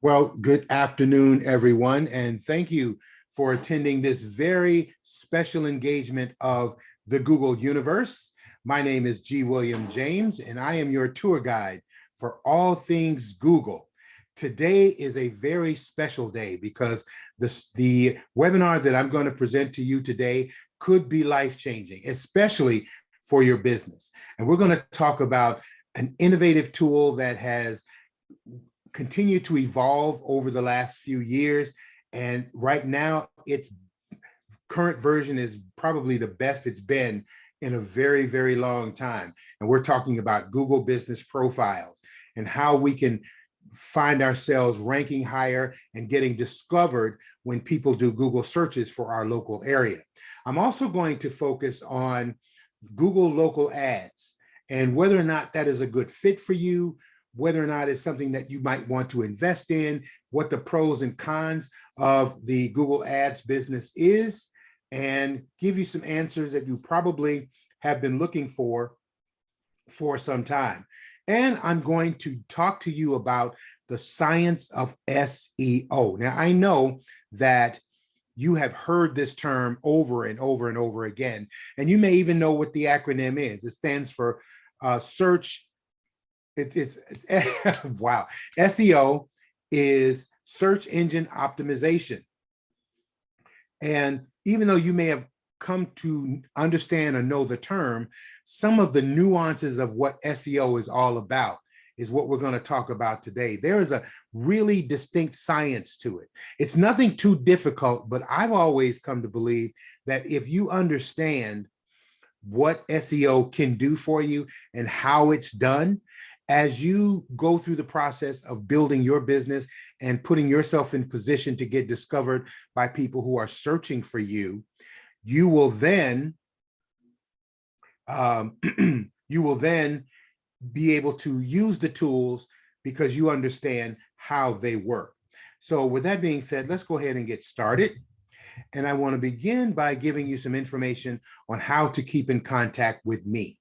Well, good afternoon, everyone, and thank you for attending this very special engagement of the Google Universe. My name is G. William James, and I am your tour guide for all things Google. Today is a very special day because the webinar that I'm going to present to you today could be life-changing, especially for your business. And we're going to talk about an innovative tool that has continue to evolve over the last few years. And right now, its current version is probably the best it's been in a very, very long time. And we're talking about Google Business Profiles and how we can find ourselves ranking higher and getting discovered when people do Google searches for our local area. I'm also going to focus on Google local ads and whether or not that is a good fit for you, whether or not it's something that you might want to invest in, what the pros and cons of the Google Ads business is, and give you some answers that you probably have been looking for some time. And I'm going to talk to you about the science of SEO. Now, I know that you have heard this term over and over and over again, and you may even know what the acronym is. It stands for search. It's wow. SEO is search engine optimization. And even though you may have come to understand or know the term, some of the nuances of what SEO is all about is what we're going to talk about today. There is a really distinct science to it. It's nothing too difficult, but I've always come to believe that if you understand what SEO can do for you and how it's done, as you go through the process of building your business and putting yourself in position to get discovered by people who are searching for you, you will then be able to use the tools because you understand how they work. So with that being said, let's go ahead and get started. And I want to begin by giving you some information on how to keep in contact with me.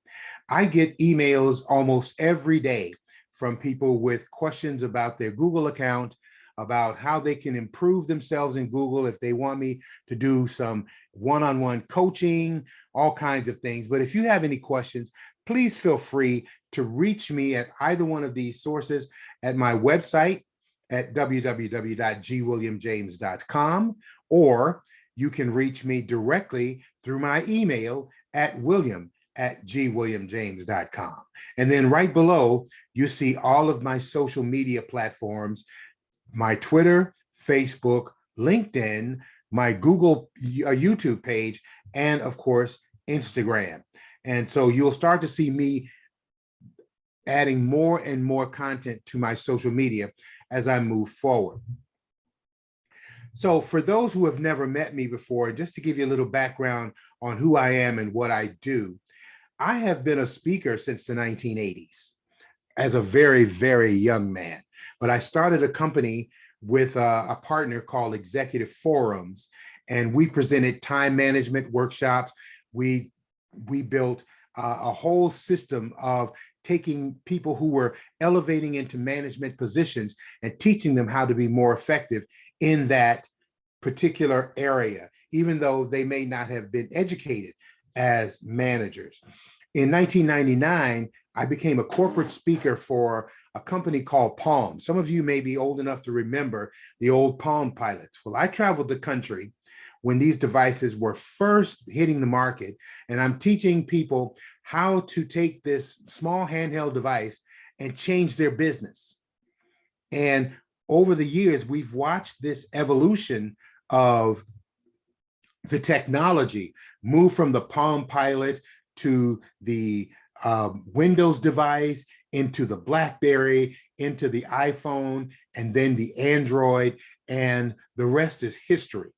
I get emails almost every day from people with questions about their Google account, about how they can improve themselves in Google, if they want me to do some one-on-one coaching, all kinds of things. But if you have any questions, please feel free to reach me at either one of these sources at my website at www.gwilliamjames.com, or you can reach me directly through my email at william@gwilliamjames.com. And then right below, you see all of my social media platforms, my Twitter, Facebook, LinkedIn, my Google YouTube page, and of course, Instagram. And so you'll start to see me adding more and more content to my social media as I move forward. So for those who have never met me before, just to give you a little background on who I am and what I do, I have been a speaker since the 1980s as a very, very young man. But I started a company with a partner called Executive Forums, and we presented time management workshops. We built a whole system of taking people who were elevating into management positions and teaching them how to be more effective in that particular area, even though they may not have been educated as managers. In 1999, I became a corporate speaker for a company called Palm. Some of you may be old enough to remember the old Palm pilots. Well, I traveled the country when these devices were first hitting the market, and I'm teaching people how to take this small handheld device and change their business. And over the years, we've watched this evolution of the technology move from the Palm Pilot to the Windows device, into the BlackBerry, into the iPhone, and then the Android, and the rest is history.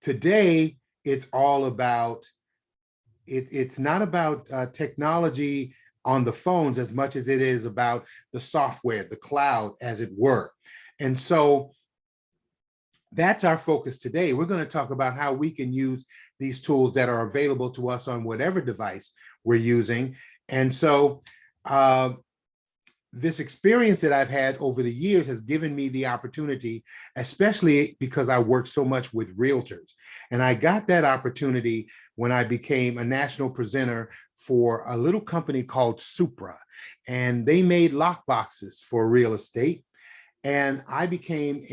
Today, it's all about, it's not about technology on the phones as much as it is about the software, the cloud, as it were. And so that's our focus today. We're going to talk about how we can use these tools that are available to us on whatever device we're using. And so this experience that I've had over the years has given me the opportunity, especially because I work so much with realtors. And I got that opportunity when I became a national presenter for a little company called Supra. And they made lock boxes for real estate. And I became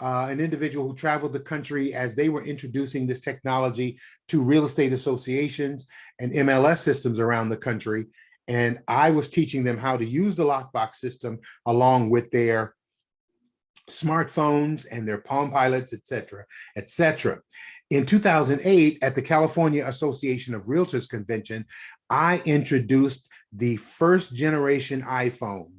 an individual who traveled the country as they were introducing this technology to real estate associations and MLS systems around the country. And I was teaching them how to use the lockbox system along with their smartphones and their Palm Pilots, et cetera, et cetera. In 2008, at the California Association of Realtors convention, I introduced the first generation iPhone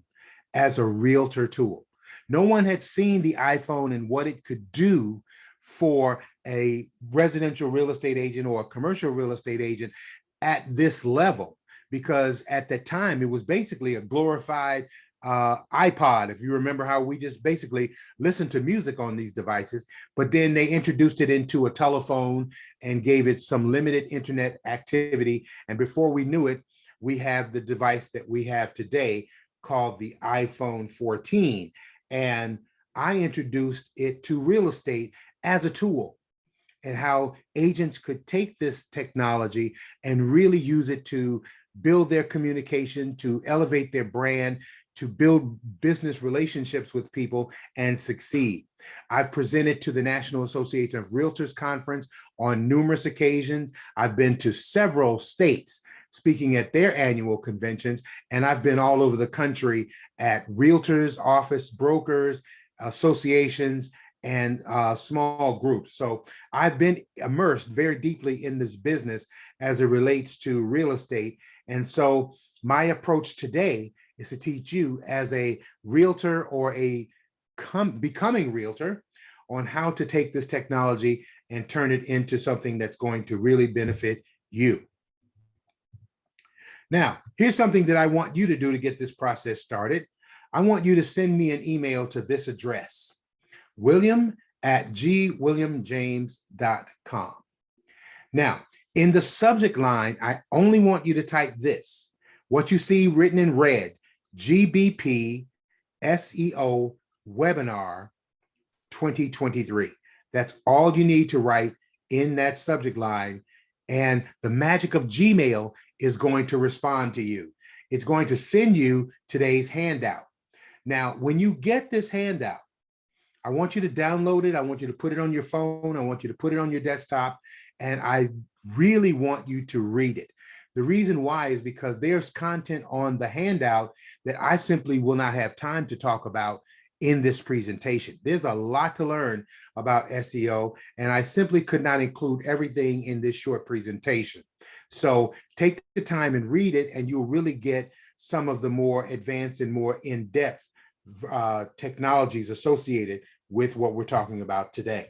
as a realtor tool. No one had seen the iPhone and what it could do for a residential real estate agent or a commercial real estate agent at this level, because at that time it was basically a glorified iPod, if you remember how we just basically listened to music on these devices. But then they introduced it into a telephone and gave it some limited internet activity. And before we knew it, we have the device that we have today called the iPhone 14. And I introduced it to real estate as a tool, and how agents could take this technology and really use it to build their communication, to elevate their brand, to build business relationships with people and succeed. I've presented to the National Association of Realtors Conference on numerous occasions. I've been to several states speaking at their annual conventions, and I've been all over the country at realtors, office brokers, associations, and small groups. So I've been immersed very deeply in this business as it relates to real estate. And so my approach today is to teach you as a realtor or a becoming realtor on how to take this technology and turn it into something that's going to really benefit you. Now, here's something that I want you to do to get this process started. I want you to send me an email to this address, william@gwilliamjames.com. Now, in the subject line, I only want you to type this, what you see written in red, GBP SEO webinar 2023. That's all you need to write in that subject line. And the magic of Gmail is going to respond to you. It's going to send you today's handout. Now, when you get this handout, I want you to download it. I want you to put it on your phone. I want you to put it on your desktop. And I really want you to read it. The reason why is because there's content on the handout that I simply will not have time to talk about in this presentation. There's a lot to learn about SEO, and I simply could not include everything in this short presentation. So take the time and read it, and you'll really get some of the more advanced and more in-depth technologies associated with what we're talking about today.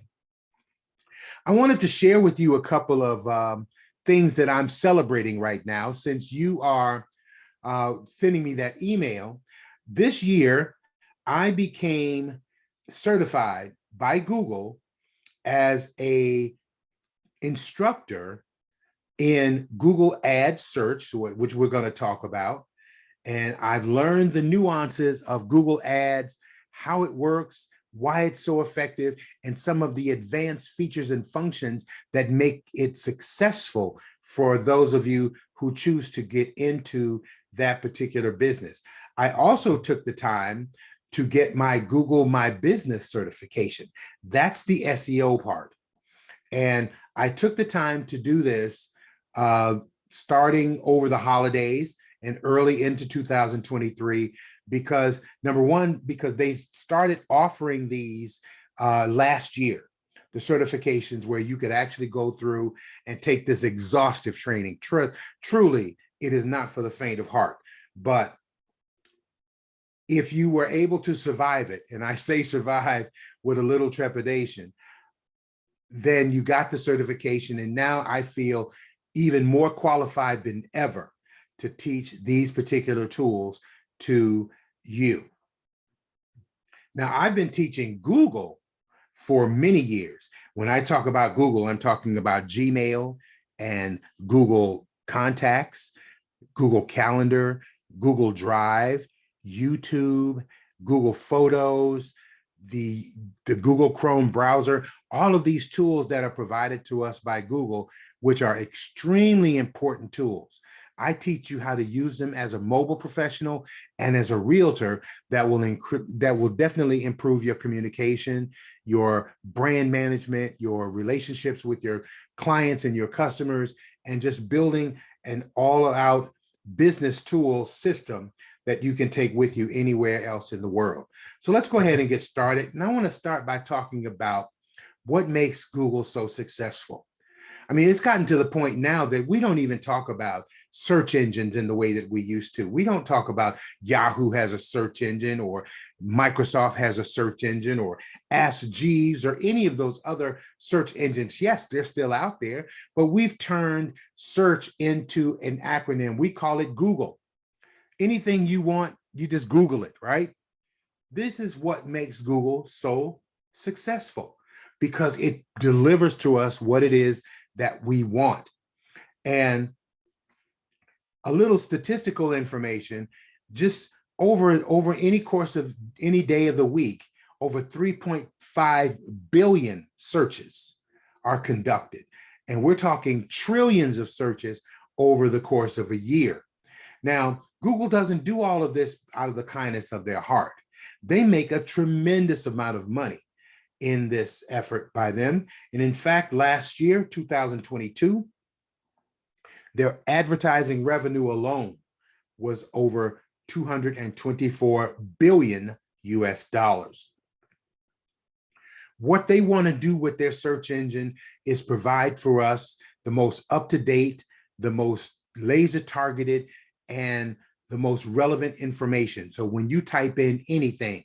I wanted to share with you a couple of things that I'm celebrating right now, since you are sending me that email. This year, I became certified by Google as an instructor in Google Ad Search, which we're going to talk about. And I've learned the nuances of Google Ads, how it works, why it's so effective, and some of the advanced features and functions that make it successful for those of you who choose to get into that particular business. I also took the time to get my Google My Business certification. That's the SEO part. And I took the time to do this starting over the holidays and early into 2023, because number one, because they started offering these last year, the certifications where you could actually go through and take this exhaustive training. Truly, it is not for the faint of heart, but if you were able to survive it, and I say survive with a little trepidation, then you got the certification. And now I feel even more qualified than ever to teach these particular tools to you. Now, I've been teaching Google for many years. When I talk about Google, I'm talking about Gmail and Google Contacts, Google Calendar, Google Drive, YouTube, Google Photos, the, the Google Chrome browser, all of these tools that are provided to us by Google, which are extremely important tools. I teach you how to use them as a mobile professional and as a realtor that will definitely improve your communication, your brand management, your relationships with your clients and your customers, and just building an all-out business tool system that you can take with you anywhere else in the world. So let's go ahead and get started. And I want to start by talking about what makes Google so successful. I mean, it's gotten to the point now that we don't even talk about search engines in the way that we used to. We don't talk about Yahoo has a search engine, or Microsoft has a search engine, or Ask Jeeves, or any of those other search engines. Yes, they're still out there, but we've turned search into an acronym. We call it Google. Anything you want, you just Google it, right? This is what makes Google so successful, because it delivers to us what it is that we want. And a little statistical information, just over any course of any day of the week, over 3.5 billion searches are conducted. And we're talking trillions of searches over the course of a year. Now, Google doesn't do all of this out of the kindness of their heart. They make a tremendous amount of money in this effort by them. And in fact, last year, 2022, their advertising revenue alone was over 224 billion US dollars. What they want to do with their search engine is provide for us the most up-to-date, the most laser targeted, and the most relevant information. So when you type in anything,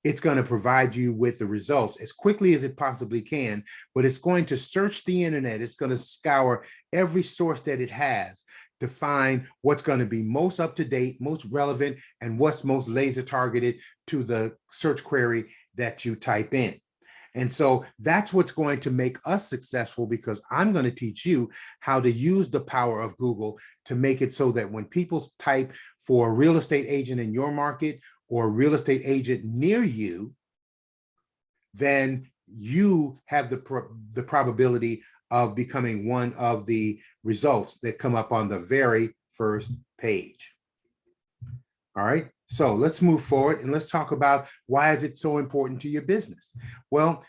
it's going to provide you with the results as quickly as it possibly can, but it's going to search the internet. It's going to scour every source that it has to find what's going to be most up to date, most relevant, and what's most laser targeted to the search query that you type in. And so that's what's going to make us successful, because I'm going to teach you how to use the power of Google to make it so that when people type for a real estate agent in your market or a real estate agent near you, then you have the probability of becoming one of the results that come up on the very first page. All right, so let's move forward and let's talk about why is it so important to your business? Well,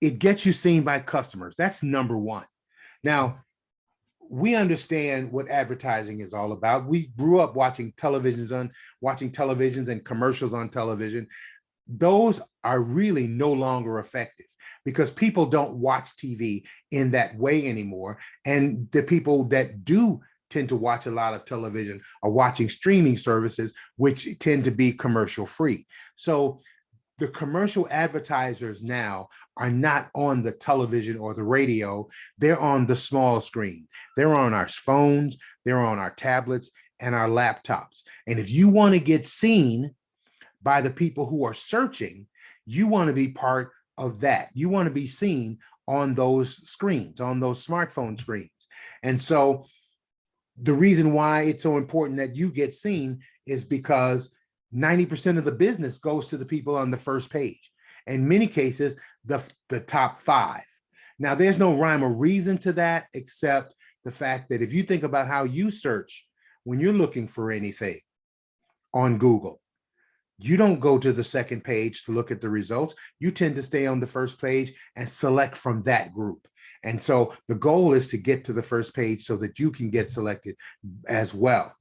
it gets you seen by customers. That's number one. Now, we understand what advertising is all about. We grew up watching televisions and commercials on television. Those are really no longer effective because people don't watch TV in that way anymore. And the people that do tend to watch a lot of television are watching streaming services, which tend to be commercial free. So the commercial advertisers now are not on the television or the radio. They're on the small screen. They're on our phones, they're on our tablets and our laptops. And if you want to get seen by the people who are searching, you want to be part of that. You want to be seen on those screens, on those smartphone screens. And so the reason why it's so important that you get seen is because 90% of the business goes to the people on the first page. In many cases, the top 5. Now, there's no rhyme or reason to that, except the fact that if you think about how you search when you're looking for anything on Google, you don't go to the second page to look at the results. You tend to stay on the first page and select from that group. And so the goal is to get to the first page so that you can get selected as well.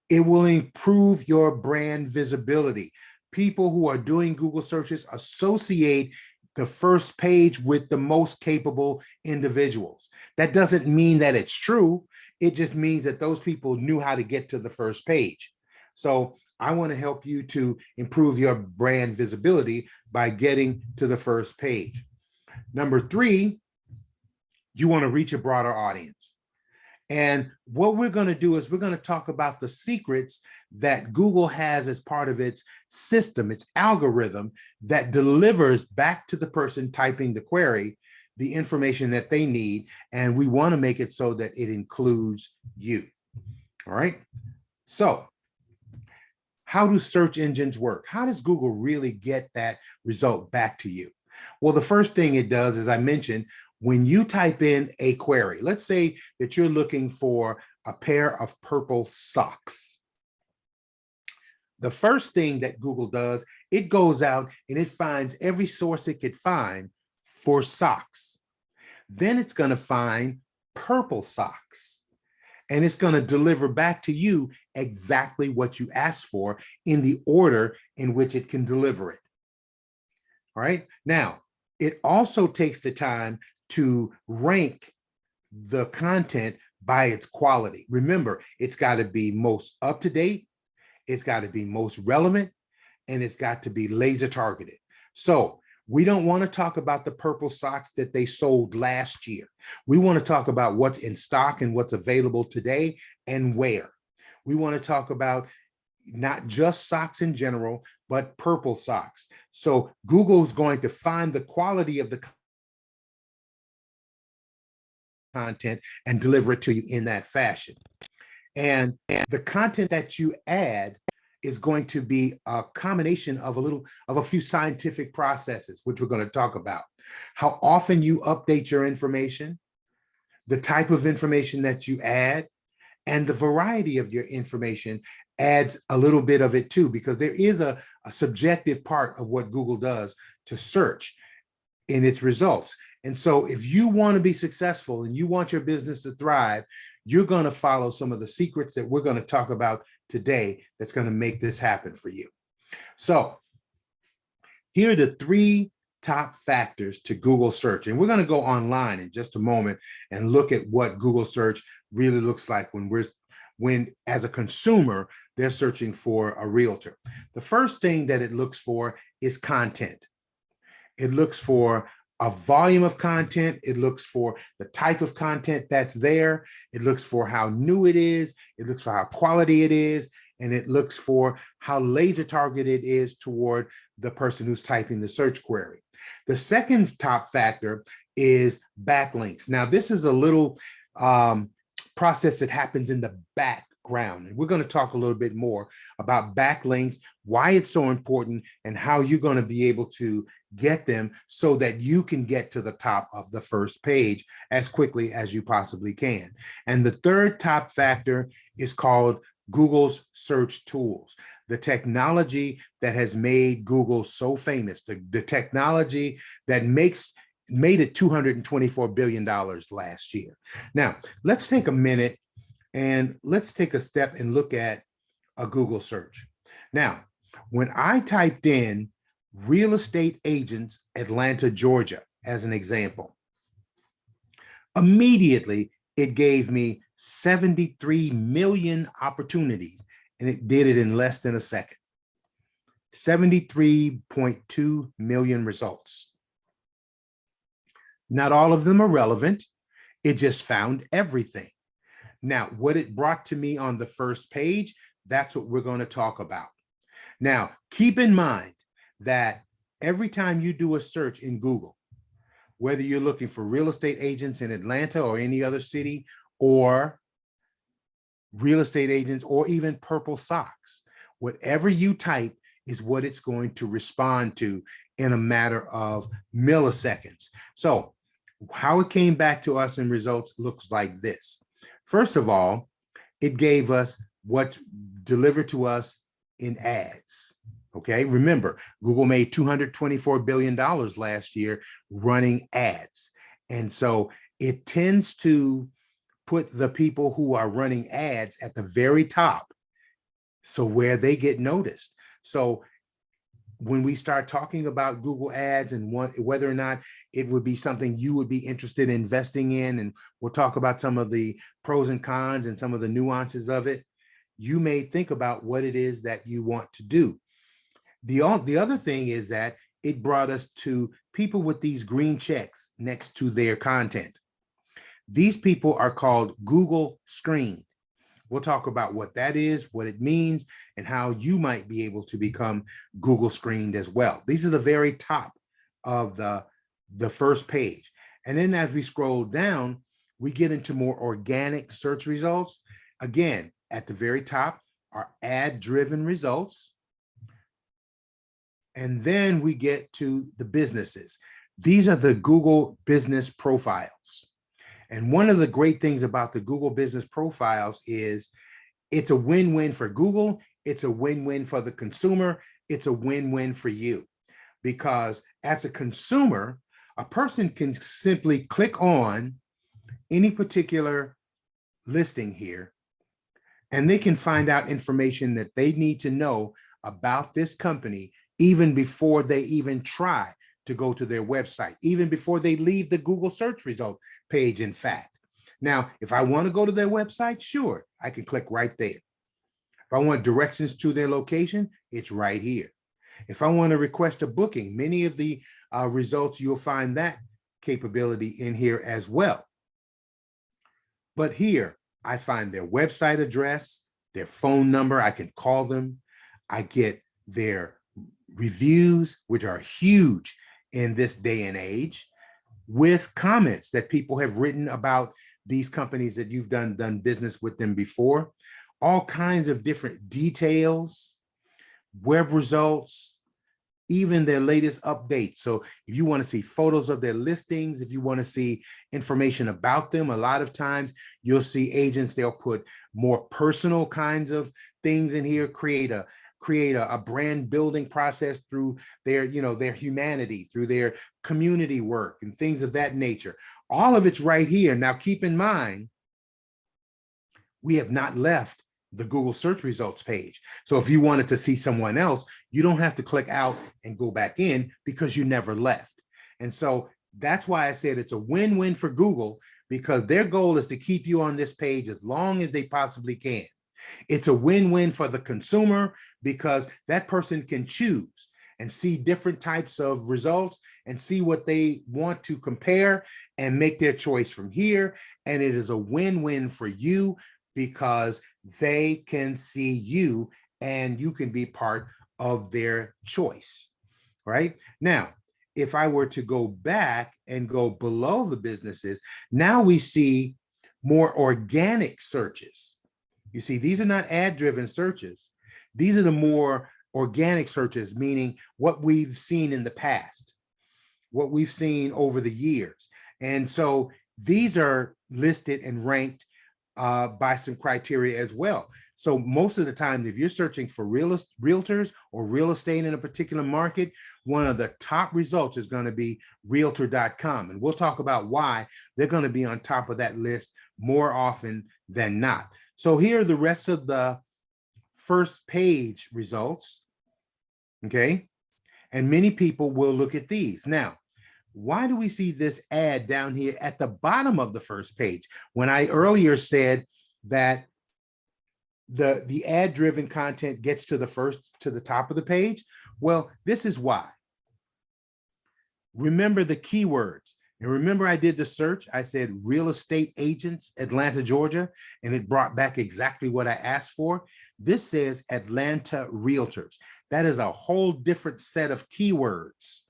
It will improve your brand visibility. People who are doing Google searches associate the first page with the most capable individuals. That doesn't mean that it's true. It just means that those people knew how to get to the first page. So I want to help you to improve your brand visibility by getting to the first page. Number 3, you want to reach a broader audience. And what we're going to do is we're going to talk about the secrets that Google has as part of its system, its algorithm that delivers back to the person typing the query the information that they need. And we want to make it so that it includes you. All right. So how do search engines work? How does Google really get that result back to you? Well, the first thing it does, as I mentioned, when you type in a query, let's say that you're looking for a pair of purple socks. The first thing that Google does, it goes out and it finds every source it could find for socks. Then it's going to find purple socks, and it's going to deliver back to you exactly what you asked for in the order in which it can deliver it. All right. Now, it also takes the time to rank the content by its quality. Remember, it's got to be most up to date, it's got to be most relevant, and it's got to be laser targeted. So we don't want to talk about the purple socks that they sold last year. We want to talk about what's in stock and what's available today and where. We want to talk about not just socks in general, but purple socks. So Google is going to find the quality of the content and deliver it to you in that fashion. And the content that you add is going to be a combination of a few scientific processes, which we're going to talk about. How often you update your information, the type of information that you add, and the variety of your information adds a little bit of it too, because there is a subjective part of what Google does to search in its results. And so if you want to be successful and you want your business to thrive, you're going to follow some of the secrets that we're going to talk about today that's going to make this happen for you. So here are the 3 top factors to Google search. And we're going to go online in just a moment and look at what Google search really looks like when as a consumer, they're searching for a realtor. The first thing that it looks for is content. It looks for a volume of content. It looks for the type of content that's there. It looks for how new it is. It looks for how quality it is. And it looks for how laser targeted it is toward the person who's typing the search query. The second top factor is backlinks. Now, this is a little process that happens in the background. And we're going to talk a little bit more about backlinks, why it's so important, and how you're going to be able to get them so that you can get to the top of the first page as quickly as you possibly can. And the third top factor is called Google's search tools, the technology that has made Google so famous, the technology that made it $224 billion last year. Now, let's take a minute and let's take a step and look at a Google search. Now, when I typed in real estate agents, Atlanta, Georgia, as an example, immediately it gave me 73 million opportunities, and it did it in less than a second. 73.2 million results. Not all of them are relevant. It just found everything. Now, what it brought to me on the first page, that's what we're going to talk about. Now, keep in mind that every time you do a search in Google, whether you're looking for real estate agents in Atlanta or any other city, or real estate agents, or even purple socks, whatever you type is what it's going to respond to in a matter of milliseconds. So how it came back to us in results looks like this. First of all, it gave us what's delivered to us in ads. Okay, remember, Google made $224 billion last year running ads. And so it tends to put the people who are running ads at the very top, so where they get noticed. So when we start talking about Google ads and whether or not it would be something you would be interested in investing in, and we'll talk about some of the pros and cons and some of the nuances of it, you may think about what it is that you want to do. The other thing is that it brought us to people with these green checks next to their content. These people are called Google screened. We'll talk about what that is, what it means, and how you might be able to become Google screened as well. These are the very top of the first page. And then as we scroll down, we get into more organic search results. Again, at the very top our ad-driven results. And then we get to the businesses. These are the Google business profiles. And one of the great things about the Google business profiles is it's a win-win for Google. It's a win-win for the consumer. It's a win-win for you, because as a consumer, a person can simply click on any particular listing here, and they can find out information that they need to know about this company even before they even try to go to their website, even before they leave the Google search result page, in fact. Now, if I want to go to their website, sure, I can click right there. If I want directions to their location, it's right here. If I want to request a booking, many of the results, you'll find that capability in here as well. But here, I find their website address, their phone number, I can call them. I get their reviews, which are huge in this day and age, with comments that people have written about these companies that you've done business with them before, all kinds of different details, web results, even their latest updates. So if you want to see photos of their listings, if you want to see information about them, a lot of times you'll see agents, they'll put more personal kinds of things in here, create a brand building process through their, their humanity, through their community work and things of that nature. All of it's right here. Now, keep in mind, we have not left the Google search results page. So if you wanted to see someone else, you don't have to click out and go back in because you never left. And so that's why I said it's a win-win for Google, because their goal is to keep you on this page as long as they possibly can. It's a win-win for the consumer because that person can choose and see different types of results and see what they want to compare and make their choice from here. And it is a win-win for you because they can see you and you can be part of their choice, right? Now, if I were to go back and go below the businesses, now we see more organic searches. You see, these are not ad-driven searches. These are the more organic searches, meaning what we've seen in the past, what we've seen over the years. And so these are listed and ranked by some criteria as well. So most of the time, if you're searching for realtors or real estate in a particular market, one of the top results is going to be realtor.com. And we'll talk about why they're going to be on top of that list more often than not. So here are the rest of the first page results, okay? And many people will look at these. Now, why do we see this ad down here at the bottom of the first page? When I earlier said that the ad-driven content gets to the top of the page, well, this is why. Remember the keywords. And remember I did the search, I said real estate agents, Atlanta, Georgia, and it brought back exactly what I asked for. This says Atlanta realtors. That is a whole different set of keywords.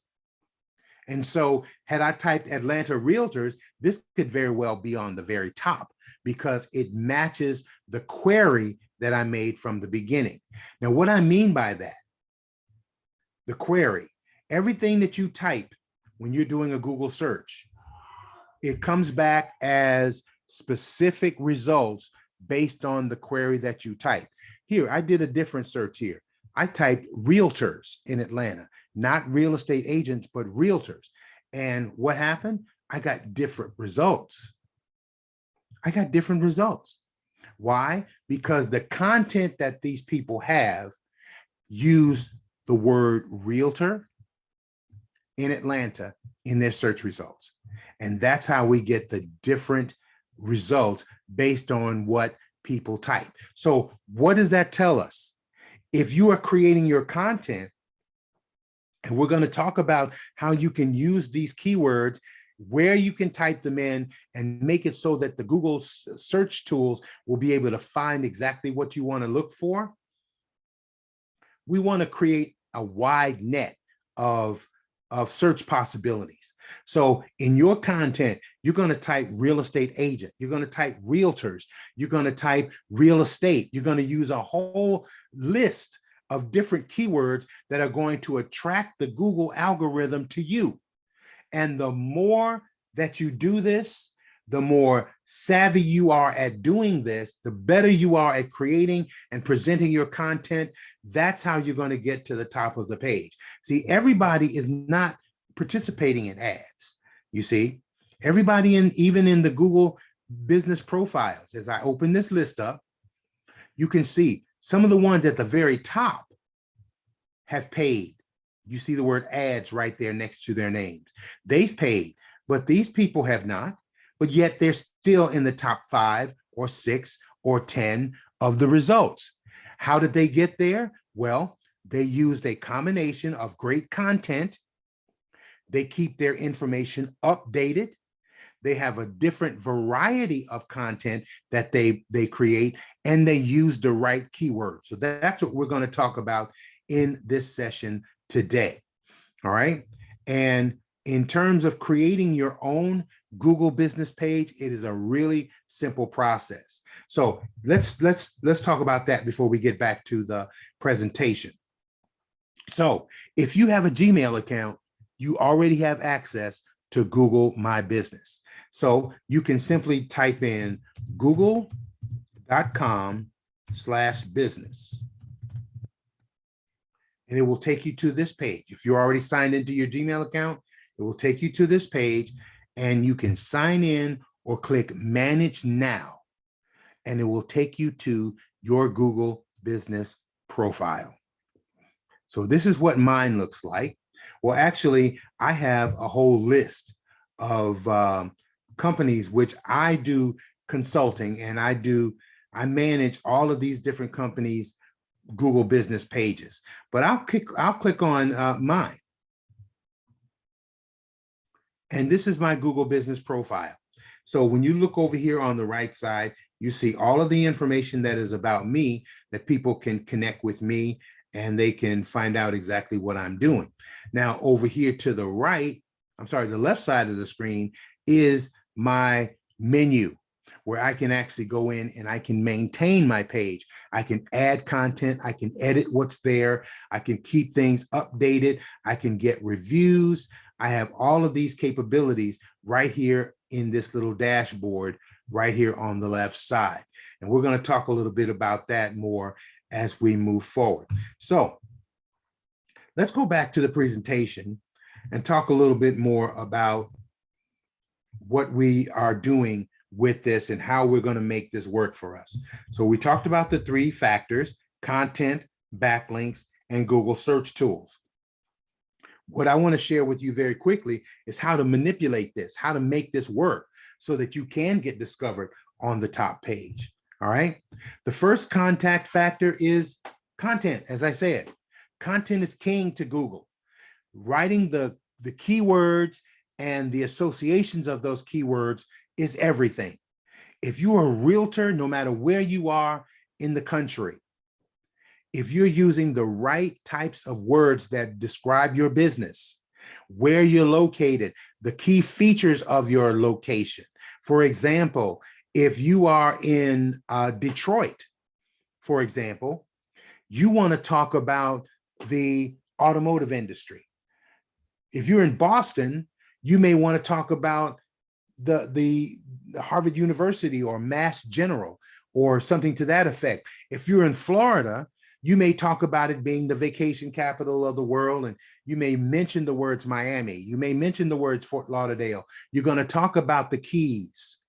And so had I typed Atlanta realtors, this could very well be on the very top because it matches the query that I made from the beginning. Now, what I mean by that, the query, everything that you type when you're doing a Google search, it comes back as specific results based on the query that you type. Here, I did a different search here. I typed realtors in Atlanta, not real estate agents, but realtors. And what happened? I got different results. I got different results. Why? Because the content that these people have use the word realtor in Atlanta in their search results. And that's how we get the different results based on what people type. So what does that tell us? If you are creating your content, and we're going to talk about how you can use these keywords, where you can type them in and make it so that the Google search tools will be able to find exactly what you want to look for. We want to create a wide net of of search possibilities. So in your content, you're going to type real estate agent, you're going to type realtors, you're going to type real estate, you're going to use a whole list of different keywords that are going to attract the Google algorithm to you. And the more that you do this, the more savvy you are at doing this, the better you are at creating and presenting your content. That's how you're going to get to the top of the page. See, everybody is not participating in ads. You see, everybody even in the Google business profiles, as I open this list up, you can see some of the ones at the very top have paid. You see the word ads right there next to their names. They've paid, but these people have not, but yet they're still in the top 5 or 6 or 10 of the results. How did they get there? Well, they used a combination of great content. They keep their information updated. They have a different variety of content that they create, and they use the right keywords. So that's what we're going to talk about in this session today. All right. And in terms of creating your own Google business page, it is a really simple process. So let's talk about that before we get back to the presentation. So if you have a Gmail account, you already have access to Google My Business. So you can simply type in google.com/business. And it will take you to this page. If you're already signed into your Gmail account, it will take you to this page, and you can sign in or click Manage Now, and it will take you to your Google business profile. So this is what mine looks like. Well, actually, I have a whole list of companies which I do consulting, and I manage all of these different companies' Google business pages. But I'll click on mine. And this is my Google business profile. So when you look over here on the right side, you see all of the information that is about me, that people can connect with me and they can find out exactly what I'm doing. Now, over here to the right, the left side of the screen is my menu, where I can actually go in and I can maintain my page. I can add content, I can edit what's there, I can keep things updated, I can get reviews. I have all of these capabilities right here in this little dashboard right here on the left side. And we're going to talk a little bit about that more as we move forward. So let's go back to the presentation and talk a little bit more about what we are doing with this and how we're going to make this work for us. So we talked about the 3 factors: content, backlinks, and Google search tools. What I want to share with you very quickly is how to manipulate this, how to make this work so that you can get discovered on the top page. All right. The first contact factor is content. As I said, content is king to Google. Writing the keywords and the associations of those keywords is everything. If you are a realtor, no matter where you are in the country, if you're using the right types of words that describe your business, where you're located, the key features of your location. For example, if you are in Detroit, for example, you want to talk about the automotive industry. If you're in Boston, you may want to talk about the Harvard University or Mass General or something to that effect. If you're in Florida, you may talk about it being the vacation capital of the world, and you may mention the words Miami. You may mention the words Fort Lauderdale. You're going to talk about the Keys.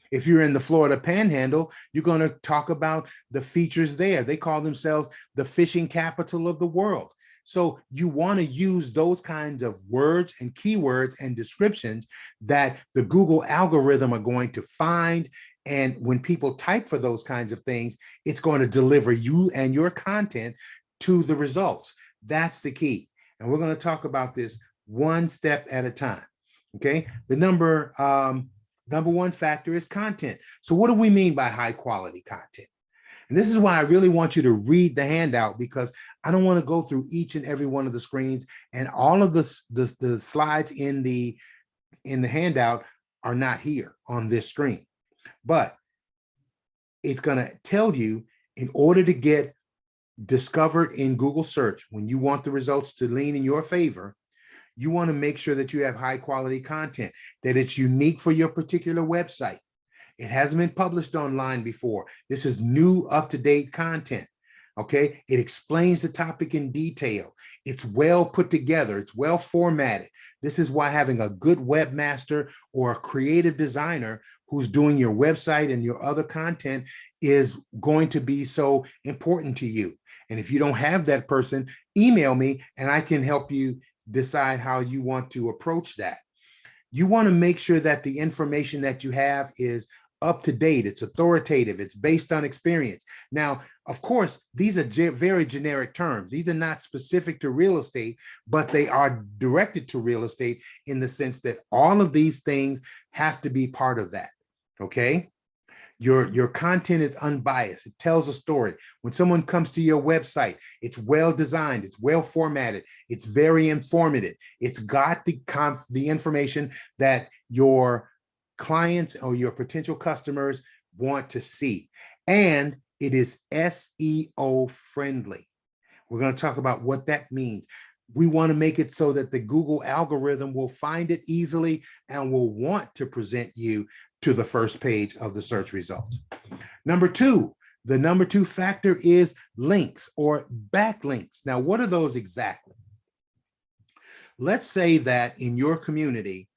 If you're in the Florida Panhandle, you're going to talk about the features there. They call themselves the fishing capital of the world. So you want to use those kinds of words and keywords and descriptions that the Google algorithm are going to find. And when people type for those kinds of things, it's going to deliver you and your content to the results. That's the key. And we're going to talk about this one step at a time. Okay. The number one factor is content. So what do we mean by high quality content? And this is why I really want you to read the handout, because I don't want to go through each and every one of the screens, and all of the slides in the handout are not here on this screen. But it's going to tell you, in order to get discovered in Google search, when you want the results to lean in your favor, you want to make sure that you have high quality content, that it's unique for your particular website. It hasn't been published online before. This is new, up-to-date content. Okay, it explains the topic in detail. It's well put together. It's well formatted. This is why having a good webmaster or a creative designer who's doing your website and your other content is going to be so important to you. And if you don't have that person, email me and I can help you decide how you want to approach that. You want to make sure that the information that you have is up to date, it's authoritative, it's based on experience. Now, of course, these are very generic terms. These are not specific to real estate, but they are directed to real estate in the sense that all of these things have to be part of that, okay? Your content is unbiased. It tells a story. When someone comes to your website, it's well designed, it's well formatted, it's very informative. It's got the information that your clients or your potential customers want to see. And it is SEO friendly. We're going to talk about what that means. We want to make it so that the Google algorithm will find it easily and will want to present you to the first page of the search results. Number two, the number two factor is links or backlinks. Now, what are those exactly? Let's say that in your community,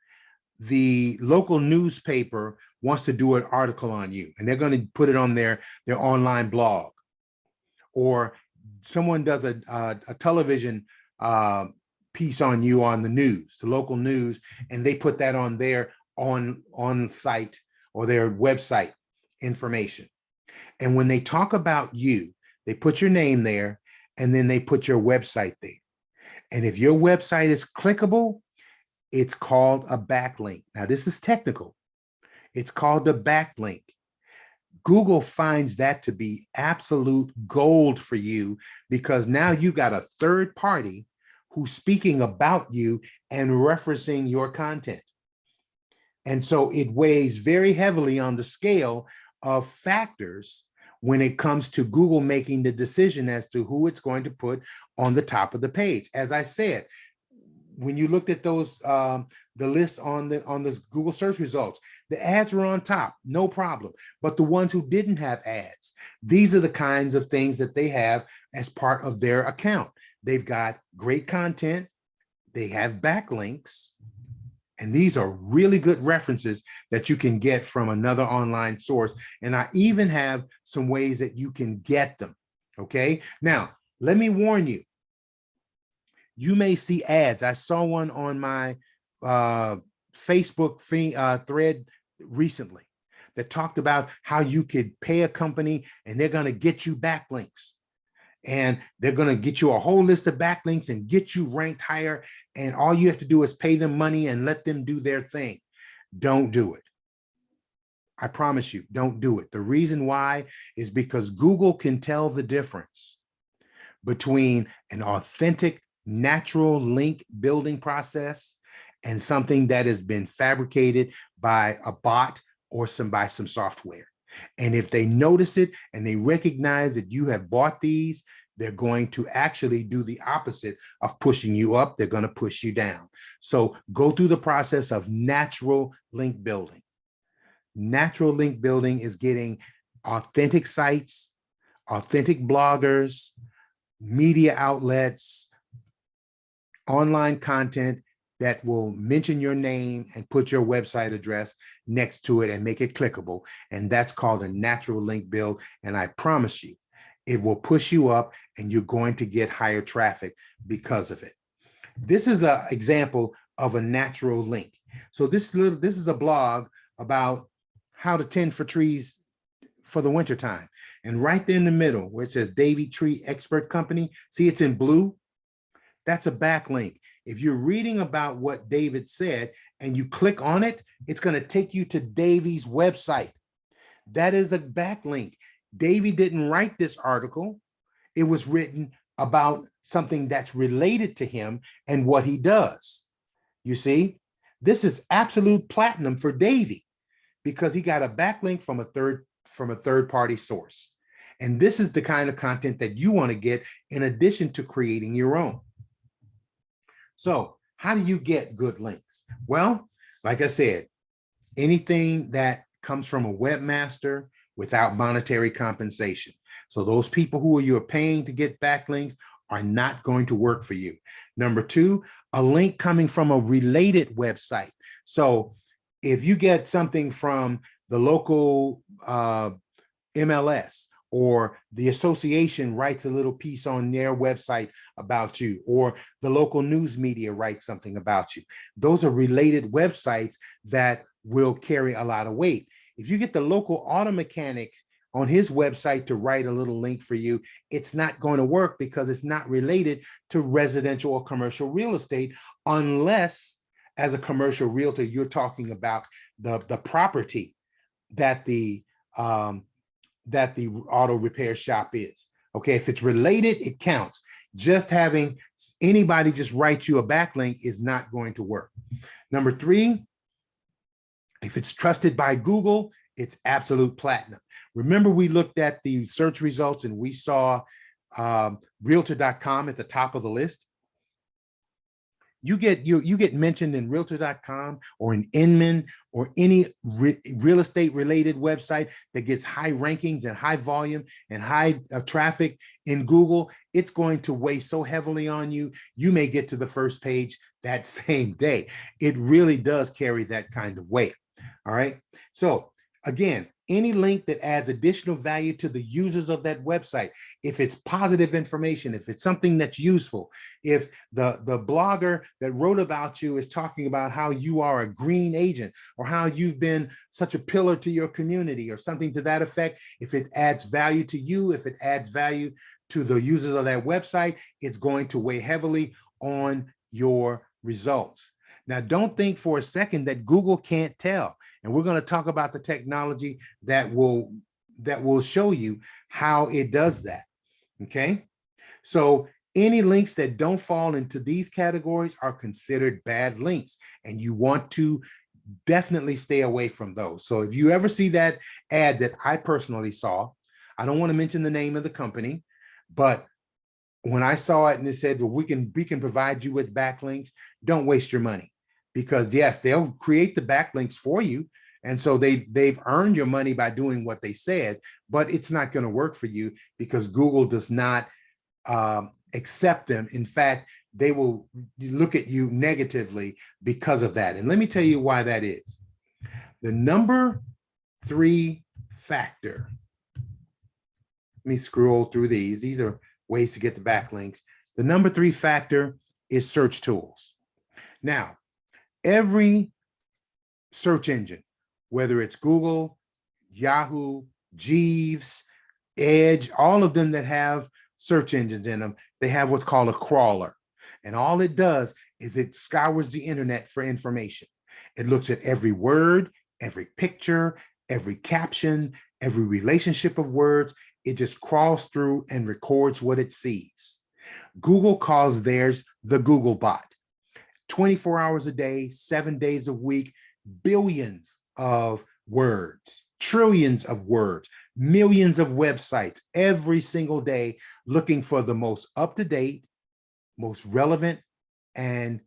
the local newspaper wants to do an article on you and they're going to put it on their online blog, or someone does a television piece on you on the news, the local news, and they put that on their on site or their website information. And when they talk about you, they put your name there and then they put your website there. And if your website is clickable, it's called a backlink. Now, this is technical. It's called a backlink. Google finds that to be absolute gold for you, because now you've got a third party who's speaking about you and referencing your content. And so it weighs very heavily on the scale of factors when it comes to Google making the decision as to who it's going to put on the top of the page. As I said, when you looked at those, the list on the Google search results, the ads were on top, no problem. But the ones who didn't have ads, these are the kinds of things that they have as part of their account. They've got great content, they have backlinks, and these are really good references that you can get from another online source. And I even have some ways that you can get them, okay? Now, let me warn you, you may see ads. I saw one on my Facebook thread recently that talked about how you could pay a company and they're going to get you backlinks. And they're going to get you a whole list of backlinks and get you ranked higher. And all you have to do is pay them money and let them do their thing. Don't do it. I promise you, don't do it. The reason why is because Google can tell the difference between an authentic, natural link building process and something that has been fabricated by a bot or by some software. And if they notice it and they recognize that you have bought these, they're going to actually do the opposite of pushing you up. They're going to push you down. So go through the process of natural link building. Natural link building is getting authentic sites, authentic bloggers, media outlets, online content that will mention your name and put your website address next to it and make it clickable. And that's called a natural link build. And I promise you, it will push you up and you're going to get higher traffic because of it. This is an example of a natural link. So this is a blog about how to tend for trees for the wintertime. And right there in the middle where it says Davey Tree Expert Company, see it's in blue? That's a backlink. If you're reading about what David said and you click on it, it's going to take you to Davey's website. That is a backlink. Davey didn't write this article. It was written about something that's related to him and what he does. You see, this is absolute platinum for Davey because he got a backlink from a third party source. And this is the kind of content that you want to get in addition to creating your own. So how do you get good links? Well, like I said, anything that comes from a webmaster without monetary compensation. So those people who you're paying to get backlinks are not going to work for you. Number two, a link coming from a related website. So if you get something from the local MLS, or the association writes a little piece on their website about you, or the local news media writes something about you, those are related websites that will carry a lot of weight. If you get the local auto mechanic on his website to write a little link for you, it's not going to work because it's not related to residential or commercial real estate, unless as a commercial realtor, you're talking about the property that the auto repair shop is. Okay, if it's related, it counts. Just having anybody just write you a backlink is not going to work. Number three, if it's trusted by Google, it's absolute platinum. Remember, we looked at the search results and we saw realtor.com at the top of the list. You get mentioned in realtor.com or in Inman or any real estate related website that gets high rankings and high volume and high traffic in Google, it's going to weigh so heavily on you, you may get to the first page that same day. It really does carry that kind of weight. All right. So again, any link that adds additional value to the users of that website, if it's positive information, if it's something that's useful, if the blogger that wrote about you is talking about how you are a green agent or how you've been such a pillar to your community or something to that effect, if it adds value to you, if it adds value to the users of that website, it's going to weigh heavily on your results. Now, don't think for a second that Google can't tell. And we're going to talk about the technology that will show you how it does that. Okay. So any links that don't fall into these categories are considered bad links, and you want to definitely stay away from those. So if you ever see that ad that I personally saw, I don't want to mention the name of the company, but when I saw it and it said, well, we can provide you with backlinks, don't waste your money. Because yes, they'll create the backlinks for you. And so they've earned your money by doing what they said, but it's not going to work for you because Google does not accept them. In fact, they will look at you negatively because of that. And let me tell you why that is. The number 3 factor. Let me scroll through these. These are ways to get the backlinks. The number 3 factor is search tools. Now, every search engine, whether it's Google, Yahoo, Jeeves, Edge, all of them that have search engines in them, they have what's called a crawler. And all it does is it scours the internet for information. It looks at every word, every picture, every caption, every relationship of words. It just crawls through and records what it sees. Google calls theirs the Google bot. 24 hours a day, 7 days a week, billions of words, trillions of words, millions of websites every single day looking for the most up-to-date, most relevant, and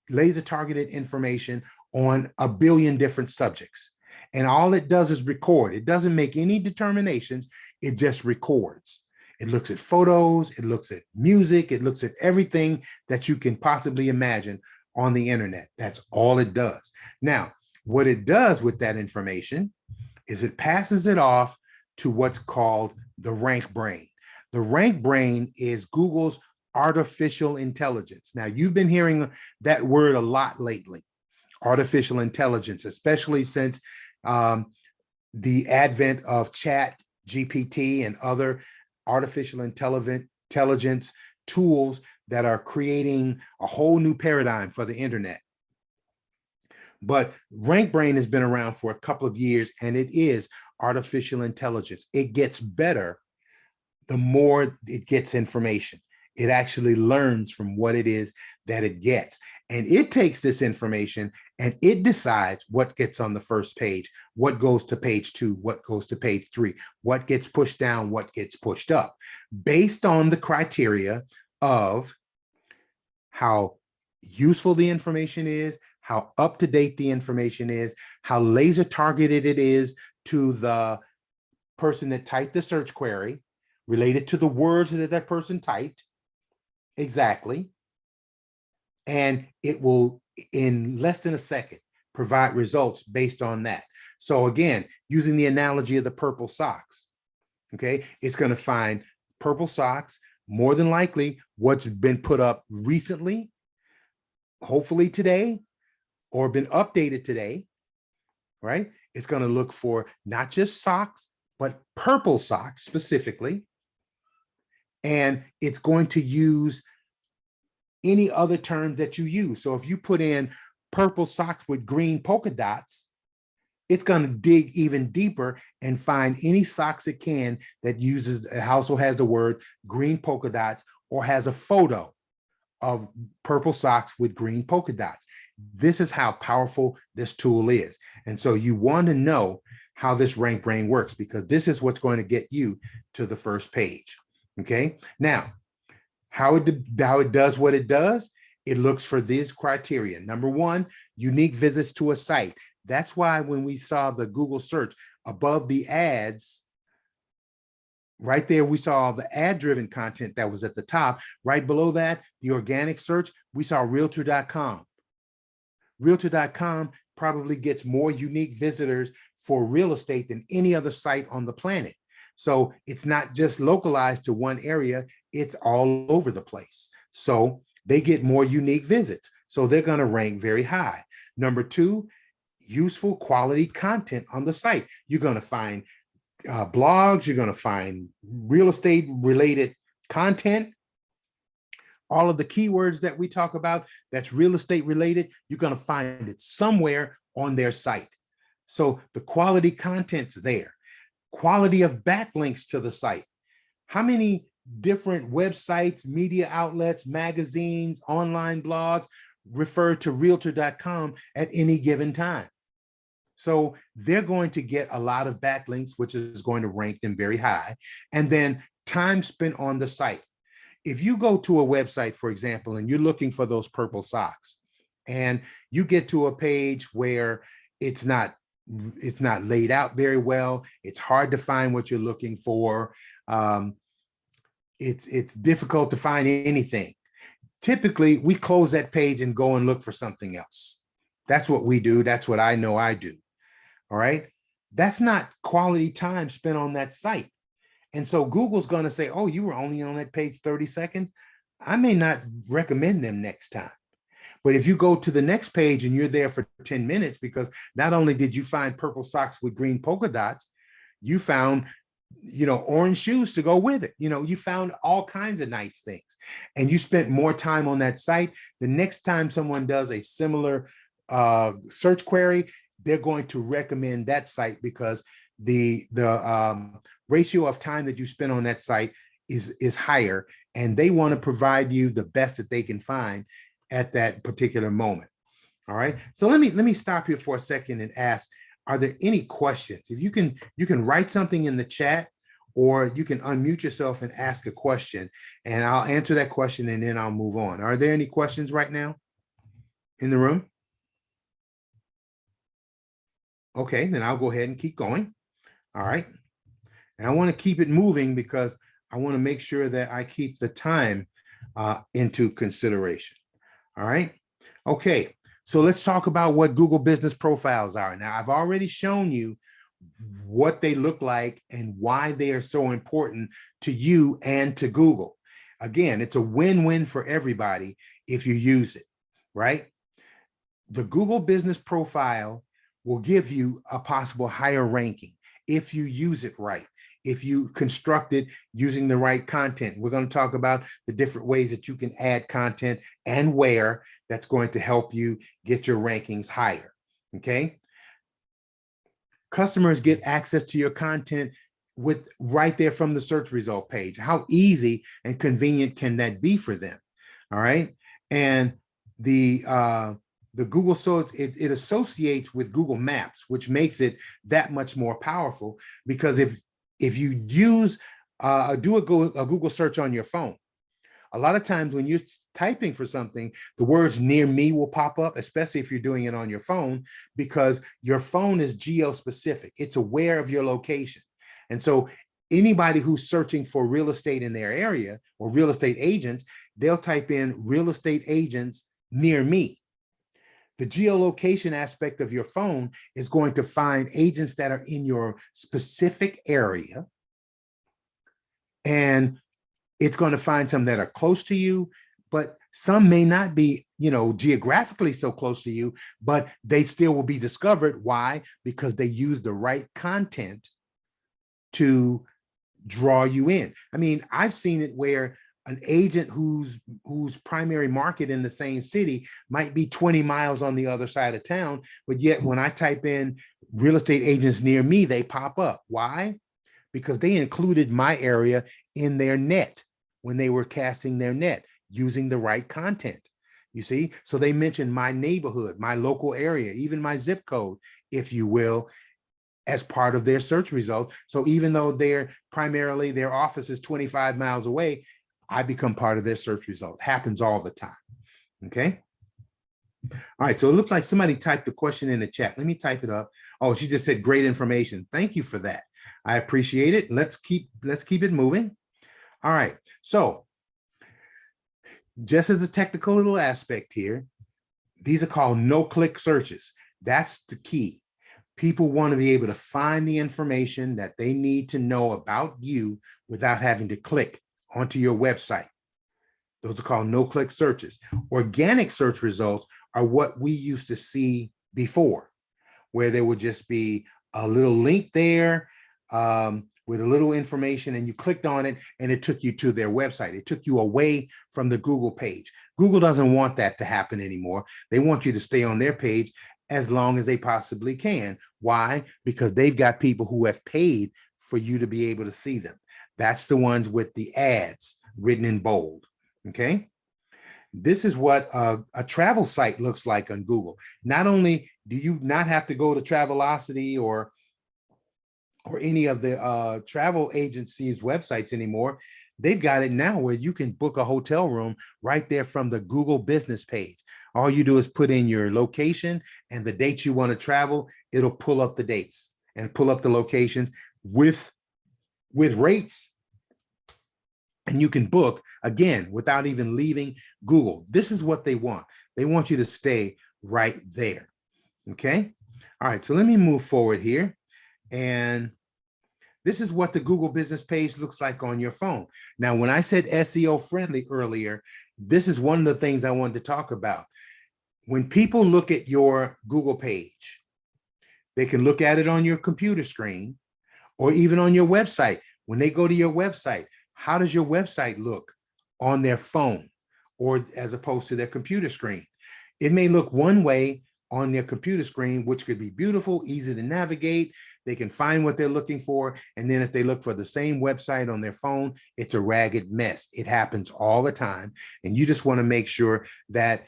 laser targeted information on a billion different subjects. And all it does is record. It doesn't make any determinations. It just records. It looks at photos, it looks at music, it looks at everything that you can possibly imagine on the internet. That's all it does. Now, what it does with that information is it passes it off to what's called the rank brain. The rank brain is Google's artificial intelligence. Now, you've been hearing that word a lot lately, artificial intelligence, especially since the advent of Chat GPT and other artificial intelligence tools that are creating a whole new paradigm for the internet. But RankBrain has been around for a couple of years, and it is artificial intelligence. It gets better the more it gets information. It actually learns from what it is that it gets. And it takes this information and it decides what gets on the first page, what goes to page 2, what goes to page 3, what gets pushed down, what gets pushed up, based on the criteria of how useful the information is, how up to date the information is, how laser targeted it is to the person that typed the search query, related to the words that that person typed. Exactly. And it will, in less than a second, provide results based on that. So again, using the analogy of the purple socks, okay, it's going to find purple socks, more than likely what's been put up recently, hopefully today, or been updated today, right? It's going to look for not just socks, but purple socks specifically. And it's going to use any other terms that you use. So if you put in purple socks with green polka dots, it's going to dig even deeper and find any socks it can that uses, also has the word green polka dots or has a photo of purple socks with green polka dots. This is how powerful this tool is. And so you want to know how this rank brain works, because this is what's going to get you to the first page. Okay. Now, how it does what it does, it looks for these criteria. Number one, unique visits to a site. That's why when we saw the Google search above the ads, right there, we saw the ad-driven content that was at the top. Right below that, the organic search, we saw realtor.com. Realtor.com probably gets more unique visitors for real estate than any other site on the planet. So it's not just localized to one area, it's all over the place. So they get more unique visits. So they're going to rank very high. Number two, useful quality content on the site. You're going to find blogs, you're going to find real estate related content. All of the keywords that we talk about that's real estate related, you're going to find it somewhere on their site. So the quality content's there. Quality of backlinks to the site. How many different websites, media outlets, magazines, online blogs refer to realtor.com at any given time? So they're going to get a lot of backlinks, which is going to rank them very high. And then time spent on the site. If you go to a website, for example, and you're looking for those purple socks, and you get to a page where it's not laid out very well, it's hard to find what you're looking for, it's difficult to find anything. Typically, we close that page and go and look for something else. That's what we do. That's what I know I do. All right. That's not quality time spent on that site. And so Google's going to say, oh, you were only on that page 30 seconds. I may not recommend them next time. But if you go to the next page and you're there for 10 minutes, because not only did you find purple socks with green polka dots, you found, orange shoes to go with it. You found all kinds of nice things, and you spent more time on that site. The next time someone does a similar search query, they're going to recommend that site because the ratio of time that you spend on that site is higher, and they want to provide you the best that they can find at that particular moment. All right. So let me stop here for a second and ask, are there any questions? If you can write something in the chat, or you can unmute yourself and ask a question, and I'll answer that question and then I'll move on. Are there any questions right now in the room? Okay, then I'll go ahead and keep going. All right. And I want to keep it moving because I want to make sure that I keep the time into consideration. All right. Okay. So let's talk about what Google business profiles are. Now, I've already shown you what they look like and why they are so important to you and to Google. Again, it's a win-win for everybody if you use it, right? The Google business profile will give you a possible higher ranking if you use it right, if you construct it using the right content. We're going to talk about the different ways that you can add content and where that's going to help you get your rankings higher, okay? Customers get access to your content with right there from the search result page. How easy and convenient can that be for them? All right. And the Google search, it associates with Google Maps, which makes it that much more powerful, because if you use do a Google search on your phone, a lot of times when you're typing for something, the words near me will pop up, especially if you're doing it on your phone, because your phone is geo-specific. It's aware of your location. And so anybody who's searching for real estate in their area or real estate agents, they'll type in real estate agents near me. The geolocation aspect of your phone is going to find agents that are in your specific area, and it's going to find some that are close to you, but some may not be, geographically so close to you, but they still will be discovered. Why? Because they use the right content to draw you in. I mean, I've seen it where an agent whose primary market in the same city might be 20 miles on the other side of town, but yet when I type in real estate agents near me, they pop up. Why? Because they included my area in their net when they were casting their net using the right content. You see, so they mentioned my neighborhood, my local area, even my zip code, if you will, as part of their search result. So even though they're primarily their office is 25 miles away, I become part of their search result. Happens all the time. Okay. All right. So it looks like somebody typed the question in the chat. Let me type it up. Oh, she just said great information. Thank you for that. I appreciate it. Let's keep it moving. All right. So just as a technical little aspect here, these are called no-click searches. That's the key. People want to be able to find the information that they need to know about you without having to click onto your website. Those are called no-click searches. Organic search results are what we used to see before, where there would just be a little link there with a little information, and you clicked on it and it took you to their website. It took you away from the Google page. Google doesn't want that to happen anymore. They want you to stay on their page as long as they possibly can. Why? Because they've got people who have paid for you to be able to see them. That's the ones with the ads written in bold. Okay. This is what a travel site looks like on Google. Not only do you not have to go to Travelocity or any of the travel agencies' websites anymore, they've got it now where you can book a hotel room right there from the Google business page. All you do is put in your location and the dates you want to travel. It'll pull up the dates and pull up the locations with rates. And you can book again without even leaving Google. This is what they want. They want you to stay right there. Okay. All right. So let me move forward here. And this is what the Google business page looks like on your phone. Now, when I said SEO friendly earlier, this is one of the things I wanted to talk about. When people look at your Google page, they can look at it on your computer screen or even on your website. When they go to your website, how does your website look on their phone or as opposed to their computer screen? It may look one way on their computer screen, which could be beautiful, easy to navigate. They can find what they're looking for. And then if they look for the same website on their phone, it's a ragged mess. It happens all the time. And you just want to make sure that